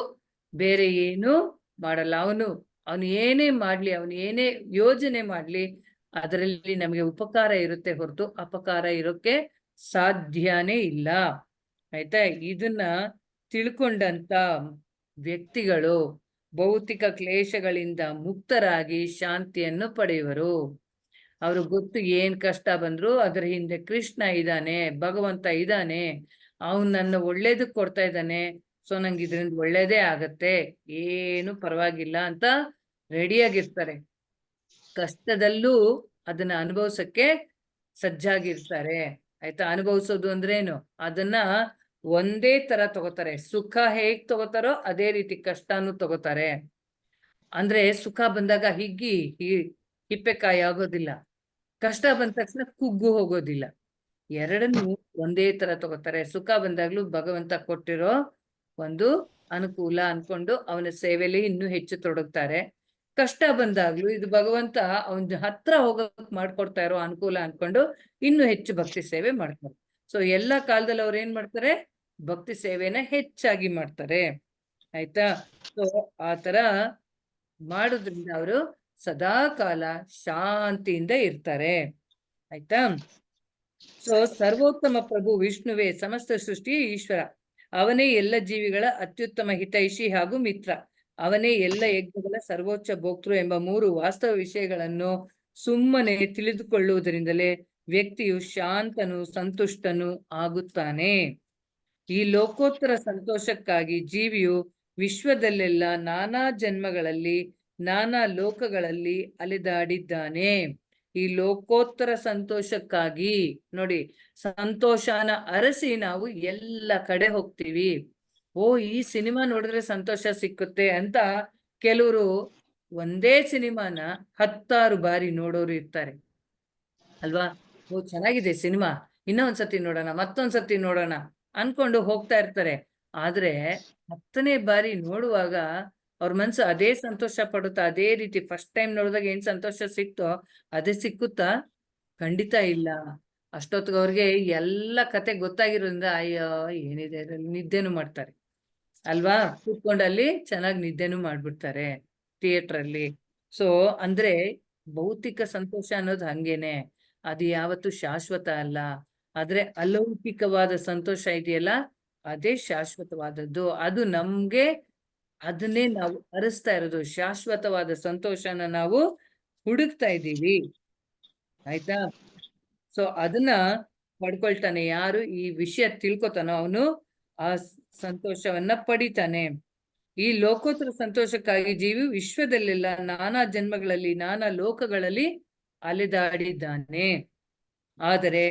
ಬೇರೆ ಏನು ಮಾಡಲ್ಲ. ಅವನು ಏನೇ ಮಾಡ್ಲಿ, ಅವನು ಏನೇ ಯೋಜನೆ ಮಾಡ್ಲಿ, ಅದರಲ್ಲಿ ನಮಗೆ ಉಪಕಾರ ಇರುತ್ತೆ ಹೊರತು ಅಪಕಾರ ಇರೋಕೆ ಸಾಧ್ಯನೇ ಇಲ್ಲ. ಆಯ್ತಾ? ಇದನ್ನ ತಿಳ್ಕೊಂಡಂತ ವ್ಯಕ್ತಿಗಳು ಭೌತಿಕ ಕ್ಲೇಶಗಳಿಂದ ಮುಕ್ತರಾಗಿ ಶಾಂತಿಯನ್ನು ಪಡೆಯುವರು. ಅವರು ಗೊತ್ತು ಏನ್ ಕಷ್ಟ ಬಂದ್ರು ಅದರ ಹಿಂದೆ ಕೃಷ್ಣ ಇದ್ದಾನೆ, ಭಗವಂತ ಇದ್ದಾನೆ, ಅವನು ನನ್ನ ಒಳ್ಳೇದಕ್ ಕೊಡ್ತಾ ಇದ್ದಾನೆ. ಸೊ ನಂಗೆ ಇದರಿಂದ ಒಳ್ಳೇದೇ ಆಗತ್ತೆ, ಏನು ಪರವಾಗಿಲ್ಲ ಅಂತ ರೆಡಿಯಾಗಿರ್ತಾರೆ. ಕಷ್ಟದಲ್ಲೂ ಅದನ್ನ ಅನುಭವಿಸಕ್ಕೆ ಸಜ್ಜಾಗಿರ್ತಾರೆ. ಆಯ್ತಾ? ಅನುಭವಿಸೋದು ಅಂದ್ರೇನು? ಅದನ್ನ ಒಂದೇ ತರ ತಗೋತಾರೆ. ಸುಖ ಹೇಗ್ ತಗೋತಾರೋ ಅದೇ ರೀತಿ ಕಷ್ಟನೂ ತಗೋತಾರೆ. ಅಂದ್ರೆ ಸುಖ ಬಂದಾಗ ಹಿಪ್ಪೆಕಾಯಿ ಆಗೋದಿಲ್ಲ, ಕಷ್ಟ ಬಂದ ತಕ್ಷಣ ಕುಗ್ಗು ಹೋಗೋದಿಲ್ಲ. ಎರಡನ್ನೂ ಒಂದೇ ತರ ತಗೋತಾರೆ. ಸುಖ ಬಂದಾಗ್ಲೂ ಭಗವಂತ ಕೊಟ್ಟಿರೋ ಒಂದು ಅನುಕೂಲ ಅನ್ಕೊಂಡು ಅವನ ಸೇವೆಯಲ್ಲಿ ಇನ್ನೂ ಹೆಚ್ಚು ತೊಡಗ್ತಾರೆ. ಕಷ್ಟ ಬಂದಾಗ್ಲೂ ಇದು ಭಗವಂತ ಅವನ ಹತ್ರ ಹೋಗಕ್ ಮಾಡ್ಕೊಡ್ತಾ ಇರೋ ಅನುಕೂಲ ಅನ್ಕೊಂಡು ಇನ್ನೂ ಹೆಚ್ಚು ಭಕ್ತಿ ಸೇವೆ ಮಾಡ್ತಾರೆ. ಸೊ ಎಲ್ಲಾ ಕಾಲದಲ್ಲಿ ಅವ್ರು ಏನ್ ಮಾಡ್ತಾರೆ, ಭಕ್ತಿ ಸೇವೆನ ಹೆಚ್ಚಾಗಿ ಮಾಡ್ತಾರೆ. ಆಯ್ತಾ? ಸೊ ಆ ತರ ಮಾಡೋದ್ರಿಂದ ಅವರು ಸದಾ ಕಾಲ ಶಾಂತಿಯಿಂದ ಇರ್ತಾರೆ. ಆಯ್ತಾ? ಸೊ ಸರ್ವೋತ್ತಮ ಪ್ರಭು ವಿಷ್ಣುವೇ ಸಮಸ್ತ ಸೃಷ್ಟಿಯ ಈಶ್ವರ. ಅವನೇ ಎಲ್ಲ ಜೀವಿಗಳ ಅತ್ಯುತ್ತಮ ಹಿತೈಷಿ ಹಾಗೂ ಮಿತ್ರ. ಅವನೇ ಎಲ್ಲ ಯಜ್ಞಗಳ ಸರ್ವೋಚ್ಚ ಭೋಕ್ತೃ ಎಂಬ 3 ವಾಸ್ತವ ವಿಷಯಗಳನ್ನು ಸುಮ್ಮನೆ ತಿಳಿದುಕೊಳ್ಳುವುದರಿಂದಲೇ ವ್ಯಕ್ತಿಯು ಶಾಂತನು ಸಂತುಷ್ಟನು ಆಗುತ್ತಾನೆ. ಈ ಲೋಕೋತ್ತರ ಸಂತೋಷಕ್ಕಾಗಿ ಜೀವಿಯು ವಿಶ್ವದಲ್ಲೆಲ್ಲ ನಾನಾ ಜನ್ಮಗಳಲ್ಲಿ ನಾನಾ ಲೋಕಗಳಲ್ಲಿ ಅಲೆದಾಡಿದ್ದಾನೆ. ಈ ಲೋಕೋತ್ತರ ಸಂತೋಷಕ್ಕಾಗಿ ನೋಡಿ, ಸಂತೋಷನ ಅರಸಿ ನಾವು ಎಲ್ಲ ಕಡೆ ಹೋಗ್ತೀವಿ. ಓ, ಈ ಸಿನಿಮಾ ನೋಡಿದ್ರೆ ಸಂತೋಷ ಸಿಕ್ಕುತ್ತೆ ಅಂತ ಕೆಲವರು ಒಂದೇ ಸಿನಿಮಾನ 10 ಬಾರಿ ನೋಡೋರು ಇರ್ತಾರೆ ಅಲ್ವಾ? ಓ, ಚೆನ್ನಾಗಿದೆ ಸಿನಿಮಾ, ಇನ್ನೊಂದ್ಸತಿ ನೋಡೋಣ, ಮತ್ತೊಂದ್ಸತಿ ನೋಡೋಣ ಅನ್ಕೊಂಡು ಹೋಗ್ತಾ ಇರ್ತಾರೆ. ಆದ್ರೆ 10ನೇ ಬಾರಿ ನೋಡುವಾಗ ಅವ್ರ ಮನ್ಸು ಅದೇ ಸಂತೋಷ ಪಡುತ್ತಾ, ಅದೇ ರೀತಿ ಫಸ್ಟ್ ಟೈಮ್ ನೋಡಿದಾಗ ಏನ್ ಸಂತೋಷ ಸಿಕ್ತೋ ಅದೇ ಸಿಕ್ಕುತ್ತಾ? ಖಂಡಿತ ಇಲ್ಲ. ಅಷ್ಟೊತ್ತಿಗೆ ಅವ್ರಿಗೆ ಎಲ್ಲ ಕತೆ ಗೊತ್ತಾಗಿರೋದ್ರಿಂದ ಅಯ್ಯೋ ಏನಿದೆ ಇದ್ರಲ್ಲಿ, ನಿದ್ದೆನೂ ಮಾಡ್ತಾರೆ ಅಲ್ವಾ? ಕೂತ್ಕೊಂಡಲ್ಲಿ ಚೆನ್ನಾಗಿ ನಿದ್ದೆನೂ ಮಾಡ್ಬಿಡ್ತಾರೆ ಥಿಯೇಟರ್ ಅಲ್ಲಿ. ಸೊ ಅಂದ್ರೆ ಭೌತಿಕ ಸಂತೋಷ ಅನ್ನೋದು ಹಂಗೇನೆ, ಅದು ಯಾವತ್ತು ಶಾಶ್ವತ ಅಲ್ಲ. ಆದ್ರೆ ಅಲೌಕಿಕವಾದ ಸಂತೋಷ ಇದೆಯಲ್ಲ, ಅದೇ ಶಾಶ್ವತವಾದದ್ದು. ಅದು ನಮ್ಗೆ ಅದನ್ನೇ ನಾವು ಅರಸ್ತಾ ಇರೋದು. ಶಾಶ್ವತವಾದ ಸಂತೋಷನ ನಾವು ಹುಡುಕ್ತಾ ಇದ್ದೀವಿ. ಆಯ್ತಾ? ಸೊ ಅದನ್ನ ಪಡ್ಕೊಳ್ತಾನೆ. ಯಾರು ಈ ವಿಷಯ ತಿಳ್ಕೊತಾನೋ ಅವನು ಆ ಸಂತೋಷವನ್ನ ಪಡಿತಾನೆ. ಈ ಲೋಕೋತ್ತರ ಸಂತೋಷಕ್ಕಾಗಿ ಜೀವಿ ವಿಶ್ವದಲ್ಲೆಲ್ಲ ನಾನಾ ಜನ್ಮಗಳಲ್ಲಿ ನಾನಾ ಲೋಕಗಳಲ್ಲಿ ಅಲೆದಾಡಿದ್ದಾನೆ. ಆದರೆ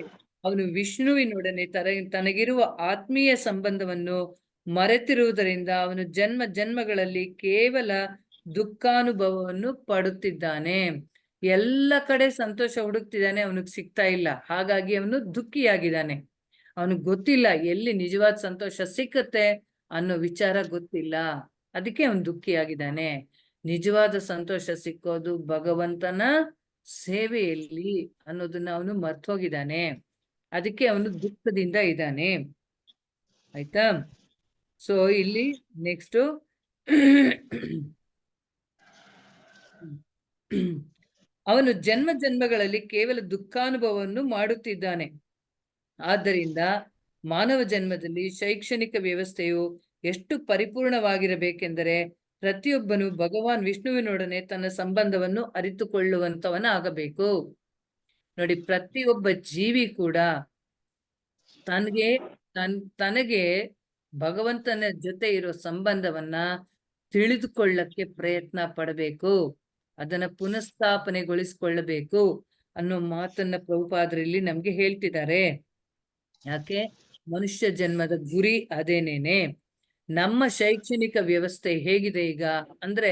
ಅವನು ವಿಷ್ಣುವಿನೊಡನೆ ತನಗಿರುವ ಆತ್ಮೀಯ ಸಂಬಂಧವನ್ನು ಮರೆತಿರುವುದರಿಂದ ಅವನು ಜನ್ಮ ಜನ್ಮಗಳಲ್ಲಿ ಕೇವಲ ದುಃಖಾನುಭವವನ್ನು ಪಡುತ್ತಿದ್ದಾನೆ. ಎಲ್ಲ ಕಡೆ ಸಂತೋಷ ಹುಡುಕ್ತಿದ್ದಾನೆ, ಅವನಿಗೆ ಸಿಗ್ತಾ ಇಲ್ಲ. ಹಾಗಾಗಿ ಅವನು ದುಃಖಿಯಾಗಿದ್ದಾನೆ. ಅವನಿಗೆ ಗೊತ್ತಿಲ್ಲ ಎಲ್ಲಿ ನಿಜವಾದ ಸಂತೋಷ ಸಿಕ್ಕತ್ತೆ ಅನ್ನೋ ವಿಚಾರ ಗೊತ್ತಿಲ್ಲ. ಅದಕ್ಕೆ ಅವನು ದುಃಖಿಯಾಗಿದ್ದಾನೆ. ನಿಜವಾದ ಸಂತೋಷ ಸಿಕ್ಕೋದು ಭಗವಂತನ ಸೇವೆಯಲ್ಲಿ ಅನ್ನೋದನ್ನ ಅವನು ಮರ್ತೋಗಿದ್ದಾನೆ. ಅದಕ್ಕೆ ಅವನು ದುಃಖದಿಂದ ಇದ್ದಾನೆ. ಆಯ್ತಾ? ಸೊ ಇಲ್ಲಿ ನೆಕ್ಸ್ಟ್ ಅವನು ಜನ್ಮ ಜನ್ಮಗಳಲ್ಲಿ ಕೇವಲ ದುಃಖಾನುಭವವನ್ನು ಮಾಡುತ್ತಿದ್ದಾನೆ. ಆದ್ದರಿಂದ ಮಾನವ ಜನ್ಮದಲ್ಲಿ ಶೈಕ್ಷಣಿಕ ವ್ಯವಸ್ಥೆಯು ಎಷ್ಟು ಪರಿಪೂರ್ಣವಾಗಿರಬೇಕೆಂದರೆ ಪ್ರತಿಯೊಬ್ಬನು ಭಗವಾನ್ ವಿಷ್ಣುವಿನೊಡನೆ ತನ್ನ ಸಂಬಂಧವನ್ನು ಅರಿತುಕೊಳ್ಳುವಂತವನಾಗಬೇಕು. ನೋಡಿ, ಪ್ರತಿಯೊಬ್ಬ ಜೀವಿ ಕೂಡ ತನಗೆ ಭಗವಂತನ ಜೊತೆ ಇರೋ ಸಂಬಂಧವನ್ನ ತಿಳಿದುಕೊಳ್ಳಕ್ಕೆ ಪ್ರಯತ್ನ ಪಡಬೇಕು, ಅದನ್ನ ಪುನಃಸ್ಥಾಪನೆಗೊಳಿಸಿಕೊಳ್ಳಬೇಕು ಅನ್ನೋ ಮಾತನ್ನ ಪ್ರಭುಪಾದರಲ್ಲಿ ನಮ್ಗೆ ಹೇಳ್ತಿದ್ದಾರೆ. ಯಾಕೆ? ಮನುಷ್ಯ ಜನ್ಮದ ಗುರಿ ಅದೇನೇನೆ. ನಮ್ಮ ಶೈಕ್ಷಣಿಕ ವ್ಯವಸ್ಥೆ ಹೇಗಿದೆ ಈಗ ಅಂದ್ರೆ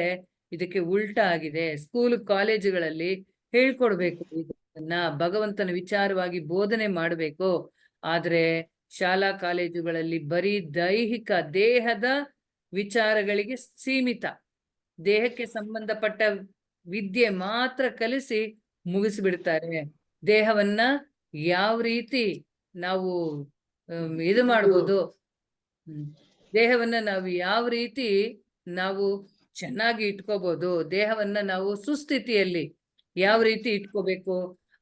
ಇದಕ್ಕೆ ಉಲ್ಟಾ ಆಗಿದೆ. ಸ್ಕೂಲ್ ಕಾಲೇಜುಗಳಲ್ಲಿ ಹೇಳ್ಕೊಡ್ಬೇಕು, ಇದನ್ನ ಭಗವಂತನ ವಿಚಾರವಾಗಿ ಬೋಧನೆ ಮಾಡಬೇಕು. ಆದ್ರೆ ಶಾಲಾ ಕಾಲೇಜುಗಳಲ್ಲಿ ಬರೀ ದೈಹಿಕ ದೇಹದ ವಿಚಾರಗಳಿಗೆ ಸೀಮಿತ, ದೇಹಕ್ಕೆ ಸಂಬಂಧಪಟ್ಟ ವಿದ್ಯೆ ಮಾತ್ರ ಕಲಿಸಿ ಮುಗಿಸ್ಬಿಡ್ತಾರೆ. ದೇಹವನ್ನ ಯಾವ ರೀತಿ ನಾವು ಇದು ಮಾಡ್ಬೋದು, ದೇಹವನ್ನ ನಾವು ಯಾವ ರೀತಿ ನಾವು ಚೆನ್ನಾಗಿ ಇಟ್ಕೋಬಹುದು, ದೇಹವನ್ನ ನಾವು ಸುಸ್ಥಿತಿಯಲ್ಲಿ ಯಾವ ರೀತಿ ಇಟ್ಕೋಬೇಕು,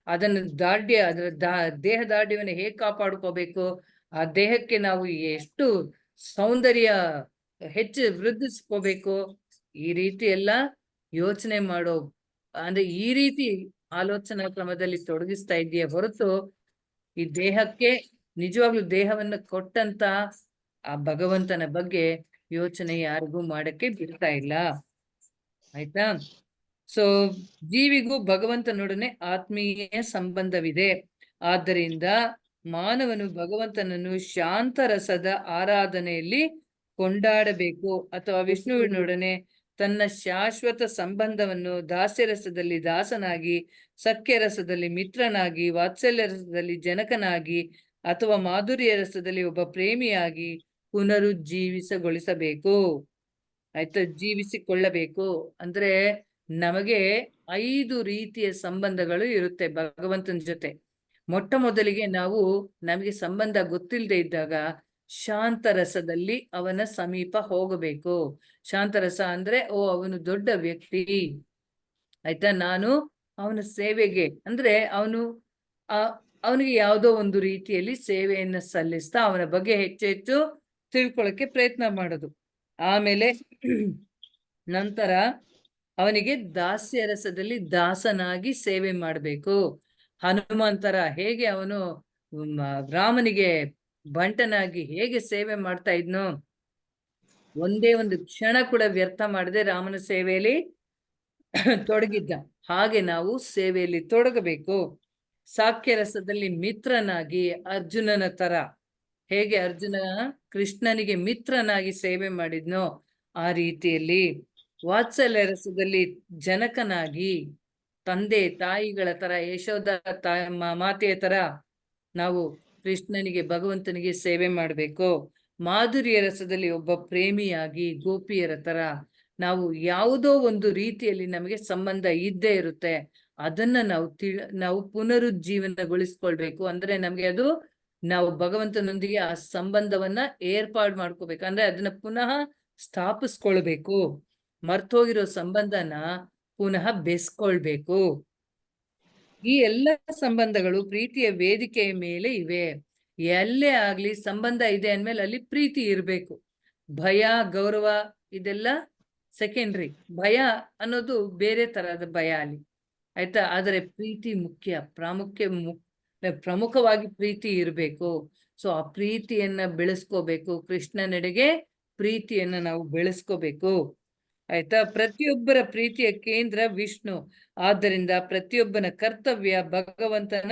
ಅದನ್ನು ಅದರ ದೇಹ ದಾರ್ಢ್ಯವನ್ನು ಹೇಗೆ ಕಾಪಾಡ್ಕೋಬೇಕು, ಆ ದೇಹಕ್ಕೆ ನಾವು ಎಷ್ಟು ಸೌಂದರ್ಯ ಹೆಚ್ಚು ವೃದ್ಧಿಸ್ಕೋಬೇಕು, ಈ ರೀತಿ ಎಲ್ಲ ಯೋಚನೆ ಮಾಡೋ ಅಂದ್ರೆ ಈ ರೀತಿ ಆಲೋಚನಾ ಕ್ರಮದಲ್ಲಿ ತೊಡಗಿಸ್ತಾ ಇದೆಯೇ ಹೊರತು ಈ ದೇಹಕ್ಕೆ ನಿಜವಾಗ್ಲೂ ದೇಹವನ್ನು ಕೊಟ್ಟಂತ ಆ ಭಗವಂತನ ಬಗ್ಗೆ ಯೋಚನೆ ಯಾರಿಗೂ ಮಾಡಕ್ಕೆ ಬಿಡ್ತಾ ಇಲ್ಲ. ಆಯ್ತಾ? ಸೊ ಜೀವಿಗೂ ಭಗವಂತನೊಡನೆ ಆತ್ಮೀಯ ಸಂಬಂಧವಿದೆ. ಆದ್ದರಿಂದ ಮಾನವನು ಭಗವಂತನನ್ನು ಶಾಂತರಸದ ಆರಾಧನೆಯಲ್ಲಿ ಕೊಂಡಾಡಬೇಕು ಅಥವಾ ವಿಷ್ಣುವಿನೊಡನೆ ತನ್ನ ಶಾಶ್ವತ ಸಂಬಂಧವನ್ನು ದಾಸ್ಯರಸದಲ್ಲಿ ದಾಸನಾಗಿ, ಸಖ್ಯರಸದಲ್ಲಿ ಮಿತ್ರನಾಗಿ, ವಾತ್ಸಲ್ಯ ರಸದಲ್ಲಿ ಜನಕನಾಗಿ ಅಥವಾ ಮಾಧುರ್ಯ ರಸದಲ್ಲಿ ಒಬ್ಬ ಪ್ರೇಮಿಯಾಗಿ, ಪುನರುಜ್ಜೀವಿಸಗೊಳಿಸಬೇಕು. ಆಯ್ತಾ, ಜೀವಿಸಿಕೊಳ್ಳಬೇಕು ಅಂದ್ರೆ ನಮಗೆ 5 ರೀತಿಯ ಸಂಬಂಧಗಳು ಇರುತ್ತೆ ಭಗವಂತನ ಜೊತೆ. ಮೊಟ್ಟ ಮೊದಲಿಗೆ ನಮಗೆ ಸಂಬಂಧ ಗೊತ್ತಿಲ್ಲದೆ ಇದ್ದಾಗ ಶಾಂತರಸದಲ್ಲಿ ಅವನ ಸಮೀಪ ಹೋಗಬೇಕು. ಶಾಂತರಸ ಅಂದ್ರೆ ಅವನು ದೊಡ್ಡ ವ್ಯಕ್ತಿ, ಆಯ್ತಾ, ನಾನು ಅವನ ಸೇವೆಗೆ ಅಂದ್ರೆ ಅವನಿಗೆ ಯಾವುದೋ ಒಂದು ರೀತಿಯಲ್ಲಿ ಸೇವೆಯನ್ನು ಸಲ್ಲಿಸ್ತಾ ಅವನ ಬಗ್ಗೆ ಹೆಚ್ಚು ಹೆಚ್ಚು ತಿಳ್ಕೊಳ್ಳೋಕೆ ಪ್ರಯತ್ನ ಮಾಡೋದು. ಆಮೇಲೆ ನಂತರ ಅವನಿಗೆ ದಾಸ್ಯ ರಸದಲ್ಲಿ ದಾಸನಾಗಿ ಸೇವೆ ಮಾಡಬೇಕು. ಹನುಮಂತರ ಹೇಗೆ ಅವನು ರಾಮನಿಗೆ ಬಂಟನಾಗಿ ಹೇಗೆ ಸೇವೆ ಮಾಡ್ತಾ ಇದ್ನೋ, ಒಂದೇ ಒಂದು ಕ್ಷಣ ಕೂಡ ವ್ಯರ್ಥ ಮಾಡದೆ ರಾಮನ ಸೇವೆಯಲ್ಲಿ ತೊಡಗಿದ್ದ ಹಾಗೆ ನಾವು ಸೇವೆಯಲ್ಲಿ ತೊಡಗಬೇಕು. ಸಾಕ್ಯ ರಸದಲ್ಲಿ ಮಿತ್ರನಾಗಿ ಅರ್ಜುನನ ತರ, ಹೇಗೆ ಅರ್ಜುನ ಕೃಷ್ಣನಿಗೆ ಮಿತ್ರನಾಗಿ ಸೇವೆ ಮಾಡಿದ್ನೋ ಆ ರೀತಿಯಲ್ಲಿ. ವಾತ್ಸಲ್ಯ ರಸದಲ್ಲಿ ಜನಕನಾಗಿ, ತಂದೆ ತಾಯಿಗಳ ತರ, ಯಶೋದ ಮಾತೆಯ ತರ ನಾವು ಕೃಷ್ಣನಿಗೆ ಭಗವಂತನಿಗೆ ಸೇವೆ ಮಾಡಬೇಕು. ಮಾಧುರ್ಯ ರಸದಲ್ಲಿ ಒಬ್ಬ ಪ್ರೇಮಿಯಾಗಿ ಗೋಪಿಯರ ತರ ನಾವು ಯಾವುದೋ ಒಂದು ರೀತಿಯಲ್ಲಿ ನಮಗೆ ಸಂಬಂಧ ಇದ್ದೇ ಇರುತ್ತೆ, ಅದನ್ನ ನಾವು ಪುನರುಜ್ಜೀವನಗೊಳಿಸ್ಕೊಳ್ಬೇಕು. ಅಂದ್ರೆ ನಮ್ಗೆ ಅದು ನಾವು ಭಗವಂತನೊಂದಿಗೆ ಆ ಸಂಬಂಧವನ್ನ ಏರ್ಪಾಡು ಮಾಡ್ಕೋಬೇಕು, ಅಂದ್ರೆ ಅದನ್ನ ಪುನಃ ಸ್ಥಾಪಿಸ್ಕೊಳ್ಬೇಕು. ಮರ್ತೋಗಿರೋ ಸಂಬಂಧನ ಪುನಃ ಬೆಸ್ಕೊಳ್ಬೇಕು. ಈ ಎಲ್ಲ ಸಂಬಂಧಗಳು ಪ್ರೀತಿಯ ವೇದಿಕೆಯ ಮೇಲೆ ಇವೆ. ಎಲ್ಲೇ ಆಗ್ಲಿ ಸಂಬಂಧ ಇದೆ ಅಂದ್ಮೇಲೆ ಅಲ್ಲಿ ಪ್ರೀತಿ ಇರ್ಬೇಕು. ಭಯ ಗೌರವ ಇದೆಲ್ಲ ಸೆಕೆಂಡ್ರಿ. ಭಯ ಅನ್ನೋದು ಬೇರೆ ತರಹದ ಭಯ ಅಲ್ಲಿ, ಆಯ್ತಾ. ಆದರೆ ಪ್ರೀತಿ ಮುಖ್ಯ, ಪ್ರಮುಖವಾಗಿ ಪ್ರೀತಿ ಇರಬೇಕು. ಸೊ ಆ ಪ್ರೀತಿಯನ್ನ ಬೆಳೆಸ್ಕೋಬೇಕು. ಕೃಷ್ಣನೆಡೆಗೆ ಪ್ರೀತಿಯನ್ನ ನಾವು ಬೆಳೆಸ್ಕೋಬೇಕು, ಆಯ್ತಾ. ಪ್ರತಿಯೊಬ್ಬರ ಪ್ರೀತಿಯ ಕೇಂದ್ರ ವಿಷ್ಣು. ಆದ್ದರಿಂದ ಪ್ರತಿಯೊಬ್ಬನ ಕರ್ತವ್ಯ ಭಗವಂತನ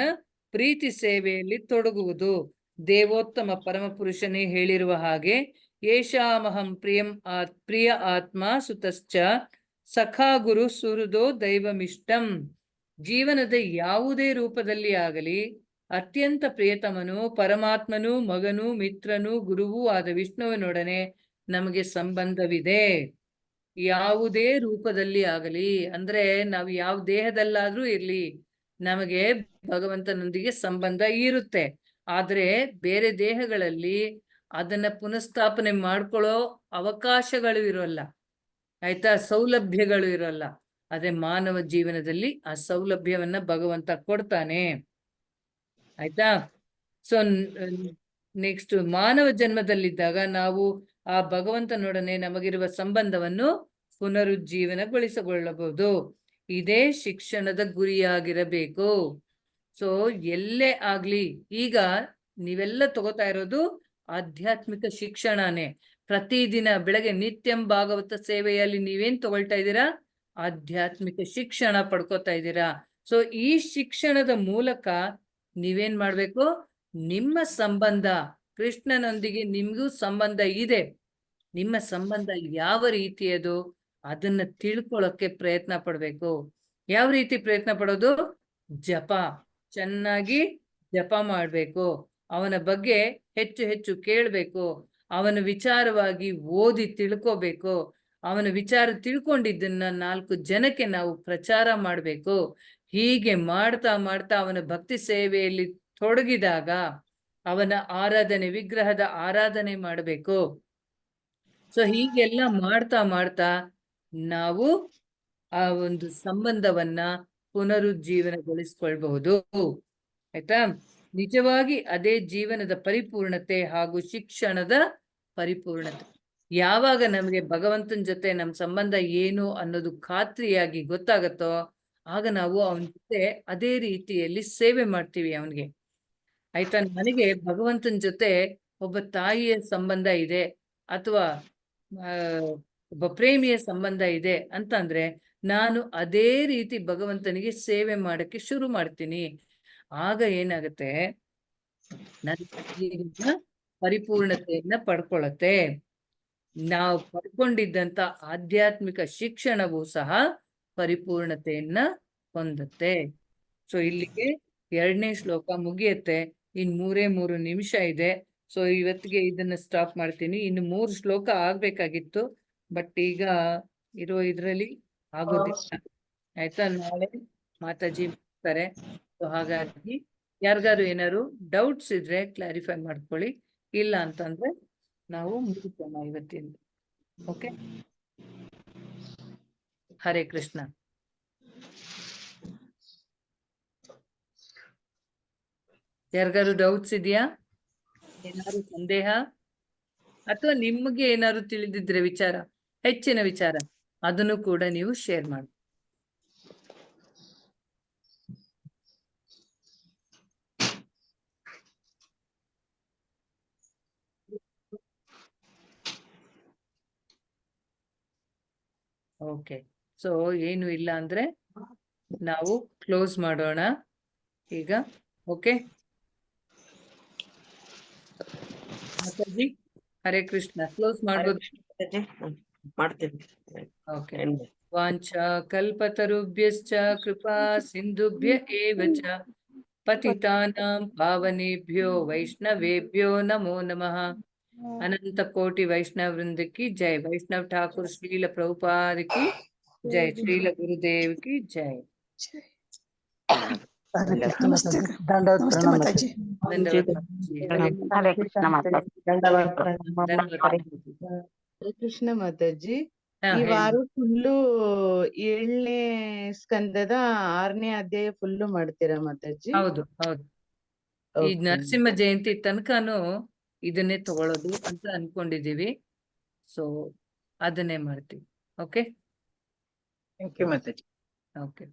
ಪ್ರೀತಿ ಸೇವೆಯಲ್ಲಿ ತೊಡಗುವುದು. ದೇವೋತ್ತಮ ಪರಮಪುರುಷನೇ ಹೇಳಿರುವ ಹಾಗೆ, ಯೇಷಾಮಹಂ ಪ್ರಿಯ ಆತ್ಮ ಸುತಶ್ಚ ಸಖಾ ಗುರು ಸುಹೃದೋ ದೈವಮಿಷ್ಟಂ. ಜೀವನದ ಯಾವುದೇ ರೂಪದಲ್ಲಿ ಆಗಲಿ ಅತ್ಯಂತ ಪ್ರಿಯತಮನು ಪರಮಾತ್ಮನು ಮಗನು ಮಿತ್ರನು ಗುರುವೂ ಆದ ವಿಷ್ಣುವಿನೊಡನೆ ನಮಗೆ ಸಂಬಂಧವಿದೆ. ಯಾವುದೇ ರೂಪದಲ್ಲಿ ಆಗಲಿ, ಅಂದ್ರೆ ನಾವು ಯಾವ ದೇಹದಲ್ಲಾದ್ರೂ ಇರ್ಲಿ ನಮಗೆ ಭಗವಂತನೊಂದಿಗೆ ಸಂಬಂಧ ಇರುತ್ತೆ. ಆದ್ರೆ ಬೇರೆ ದೇಹಗಳಲ್ಲಿ ಅದನ್ನ ಪುನಃಸ್ಥಾಪನೆ ಮಾಡ್ಕೊಳ್ಳೋ ಅವಕಾಶಗಳು ಇರೋಲ್ಲ, ಆಯ್ತಾ, ಸೌಲಭ್ಯಗಳು ಇರೋಲ್ಲ. ಅದೇ ಮಾನವ ಜೀವನದಲ್ಲಿ ಆ ಸೌಲಭ್ಯವನ್ನ ಭಗವಂತ ಕೊಡ್ತಾನೆ, ಆಯ್ತಾ. ಸೊ ನೆಕ್ಸ್ಟ್ ಮಾನವ ಜನ್ಮದಲ್ಲಿದ್ದಾಗ ನಾವು ಆ ಭಗವಂತನೊಡನೆ ನಮಗಿರುವ ಸಂಬಂಧವನ್ನು ಪುನರುಜ್ಜೀವನಗೊಳಿಸಿಕೊಳ್ಳಬಹುದು. ಇದೇ ಶಿಕ್ಷಣದ ಗುರಿಯಾಗಿರಬೇಕು. ಸೊ ಎಲ್ಲೇ ಆಗ್ಲಿ, ಈಗ ನೀವೆಲ್ಲ ತಗೋತಾ ಇರೋದು ಆಧ್ಯಾತ್ಮಿಕ ಶಿಕ್ಷಣನೇ. ಪ್ರತಿದಿನ ಬೆಳಗ್ಗೆ ನಿತ್ಯಂ ಭಾಗವತ ಸೇವೆಯಲ್ಲಿ ನೀವೇನ್ ತಗೊಳ್ತಾ ಇದ್ದೀರಾ? ಆಧ್ಯಾತ್ಮಿಕ ಶಿಕ್ಷಣ ಪಡ್ಕೋತಾ ಇದ್ದೀರಾ. ಸೊ ಈ ಶಿಕ್ಷಣದ ಮೂಲಕ ನೀವೇನ್ ಮಾಡ್ಬೇಕು? ನಿಮ್ಮ ಸಂಬಂಧ ಕೃಷ್ಣನೊಂದಿಗೆ ನಿಮ್ಗೂ ಸಂಬಂಧ ಇದೆ, ನಿಮ್ಮ ಸಂಬಂಧ ಯಾವ ರೀತಿಯದು ಅದನ್ನ ತಿಳ್ಕೊಳ್ಳೋಕೆ ಪ್ರಯತ್ನ ಪಡ್ಬೇಕು. ಯಾವ ರೀತಿ ಪ್ರಯತ್ನ ಪಡೋದು? ಜಪ, ಚೆನ್ನಾಗಿ ಜಪ ಮಾಡ್ಬೇಕು, ಅವನ ಬಗ್ಗೆ ಹೆಚ್ಚು ಹೆಚ್ಚು ಕೇಳ್ಬೇಕು, ಅವನ ವಿಚಾರವಾಗಿ ಓದಿ ತಿಳ್ಕೋಬೇಕು, ಅವನ ವಿಚಾರ ತಿಳ್ಕೊಂಡಿದ್ದನ್ನ 4 ಜನಕ್ಕೆ ನಾವು ಪ್ರಚಾರ ಮಾಡ್ಬೇಕು. ಹೀಗೆ ಮಾಡ್ತಾ ಮಾಡ್ತಾ ಅವನ ಭಕ್ತಿ ಸೇವೆಯಲ್ಲಿ ತೊಡಗಿದಾಗ ಅವನ ಆರಾಧನೆ, ವಿಗ್ರಹದ ಆರಾಧನೆ ಮಾಡಬೇಕು. ಸೊ ಹೀಗೆಲ್ಲ ಮಾಡ್ತಾ ಮಾಡ್ತಾ ನಾವು ಆ ಒಂದು ಸಂಬಂಧವನ್ನ ಪುನರುಜ್ಜೀವನಗೊಳಿಸ್ಕೊಳ್ಬಹುದು, ಆಯ್ತಾ. ನಿಜವಾಗಿ ಅದೇ ಜೀವನದ ಪರಿಪೂರ್ಣತೆ ಹಾಗೂ ಶಿಕ್ಷಣದ ಪರಿಪೂರ್ಣತೆ. ಯಾವಾಗ ನಮಗೆ ಭಗವಂತನ ಜೊತೆ ನಮ್ಮ ಸಂಬಂಧ ಏನು ಅನ್ನೋದು ಖಾತ್ರಿಯಾಗಿ ಗೊತ್ತಾಗತ್ತೋ ಆಗ ನಾವು ಅವನ ಜೊತೆ ಅದೇ ರೀತಿಯಲ್ಲಿ ಸೇವೆ ಮಾಡ್ತೀವಿ ಅವನಿಗೆ, ಆಯ್ತಾ. ನನಗೆ ಭಗವಂತನ ಜೊತೆ ಒಬ್ಬ ತಾಯಿಯ ಸಂಬಂಧ ಇದೆ ಅಥವಾ ಒಬ್ಬ ಪ್ರೇಮಿಯ ಸಂಬಂಧ ಇದೆ ಅಂತಂದ್ರೆ ನಾನು ಅದೇ ರೀತಿ ಭಗವಂತನಿಗೆ ಸೇವೆ ಮಾಡಕ್ಕೆ ಶುರು ಮಾಡ್ತೀನಿ. ಆಗ ಏನಾಗುತ್ತೆ, ನನ್ನ ಪರಿಪೂರ್ಣತೆಯನ್ನ ಪಡ್ಕೊಳತ್ತೆ. ನಾವು ಪಡ್ಕೊಂಡಿದ್ದಂತ ಆಧ್ಯಾತ್ಮಿಕ ಶಿಕ್ಷಣವೂ ಸಹ ಪರಿಪೂರ್ಣತೆಯನ್ನ ಹೊಂದುತ್ತೆ. ಸೊ ಇಲ್ಲಿಗೆ 2ನೇ ಶ್ಲೋಕ ಮುಗಿಯುತ್ತೆ. ಇನ್ 3 ನಿಮಿಷ ಇದೆ. ಸೊ ಇವತ್ತಿಗೆ ಇದನ್ನ ಸ್ಟಾಪ್ ಮಾಡ್ತೀನಿ. ಇನ್ನು 3 ಶ್ಲೋಕ ಆಗ್ಬೇಕಾಗಿತ್ತು, ಬಟ್ ಈಗ ಇರೋ ಇದ್ರಲ್ಲಿ ಆಗೋದಿಲ್ಲ. ಆಯ್ತಾ? ನಾಳೆ ಮಾತಾಜಿ ಮಾಡ್ತಾರೆ. ಸೊ ಹಾಗಾಗಿ ಯಾರಿಗಾರು ಏನಾದ್ರು ಡೌಟ್ಸ್ ಇದ್ರೆ ಕ್ಲಾರಿಫೈ ಮಾಡ್ಕೊಳ್ಳಿ, ಇಲ್ಲ ಅಂತಂದ್ರೆ ನಾವು ಮುಗಿಸೋಣ ಇವತ್ತಿಂದ. ಓಕೆ, ಹರೇ ಕೃಷ್ಣ. ಯಾರಿಗಾರು ಡೌಟ್ಸ್ ಇದೆಯಾ? ಏನಾದ್ರು ಸಂದೇಹ ಅಥವಾ ನಿಮ್ಗೆ ಏನಾದ್ರು ತಿಳಿದಿದ್ರೆ ವಿಚಾರ, ಹೆಚ್ಚಿನ ವಿಚಾರ, ಅದನ್ನು ಕೂಡ ನೀವು ಶೇರ್ ಮಾಡಿ. ಓಕೆ, ಸೊ ಏನು ಇಲ್ಲ ಅಂದ್ರೆ ನಾವು ಕ್ಲೋಸ್ ಮಾಡೋಣ ಈಗ. ಓಕೆ ಮಾತಾಜಿ, ಹರೇ ಕೃಷ್ಣ. ಕ್ಲೋಸ್ ಮಾಡ್ಬೋದು? ಮಾಡ್ತೀನಿ. ಓಕೆ. ವಾಂಛಾ ಕಲ್ಪತರುಭ್ಯಶ್ಚ ಕೃಪಾ ಸಿಂಧುಭ್ಯ ಏವ ಚ ಪತಿತಾನಾಂ ಪಾವನೇಭ್ಯೋ ವೈಷ್ಣವೇಭ್ಯೋ ನಮೋ ನಮಃ. अनंत कोटि वैष्णव वृंद की जय. वैष्णव ठाकुर श्रील प्रभुपाद की जय. श्रील गुरुदेव की जय. ನಮಸ್ತೆ ದಂಡವತ್ ಪ್ರಣಾಮ ಮಾತಾಜಿ. धन्यवाद माताजी. ಹರೇ ಕೃಷ್ಣ ಮಾತಾಜಿ. ಹರೇ ಕೃಷ್ಣ ಮಾತಾಜಿ. ಹಾ, ಈ ಹೇಳಿ. ವಾರ ಫುಲ್ಲು 7ನೇ ಸ್ಕಂದದ 6ನೇ ಅಧ್ಯಾಯ ಫುಲ್ಲು ಮಾಡ್ತೀರಾ ಮಾತಾಜಿ? ಹೌದು ಹೌದು. ಈ Okay. ನರಸಿಂಹ ಜಯಂತಿ ತನಕನೂ ಇದನ್ನೇ ತಗೊಳ್ಳೋದು ಅಂತ ಅನ್ಕೊಂಡಿದೀವಿ. ಸೊ ಅದನ್ನೇ ಮಾಡ್ತೀವಿ. ಓಕೆ ಥ್ಯಾಂಕ್ ಯು ಮಾತಾಜಿ. ಓಕೆ.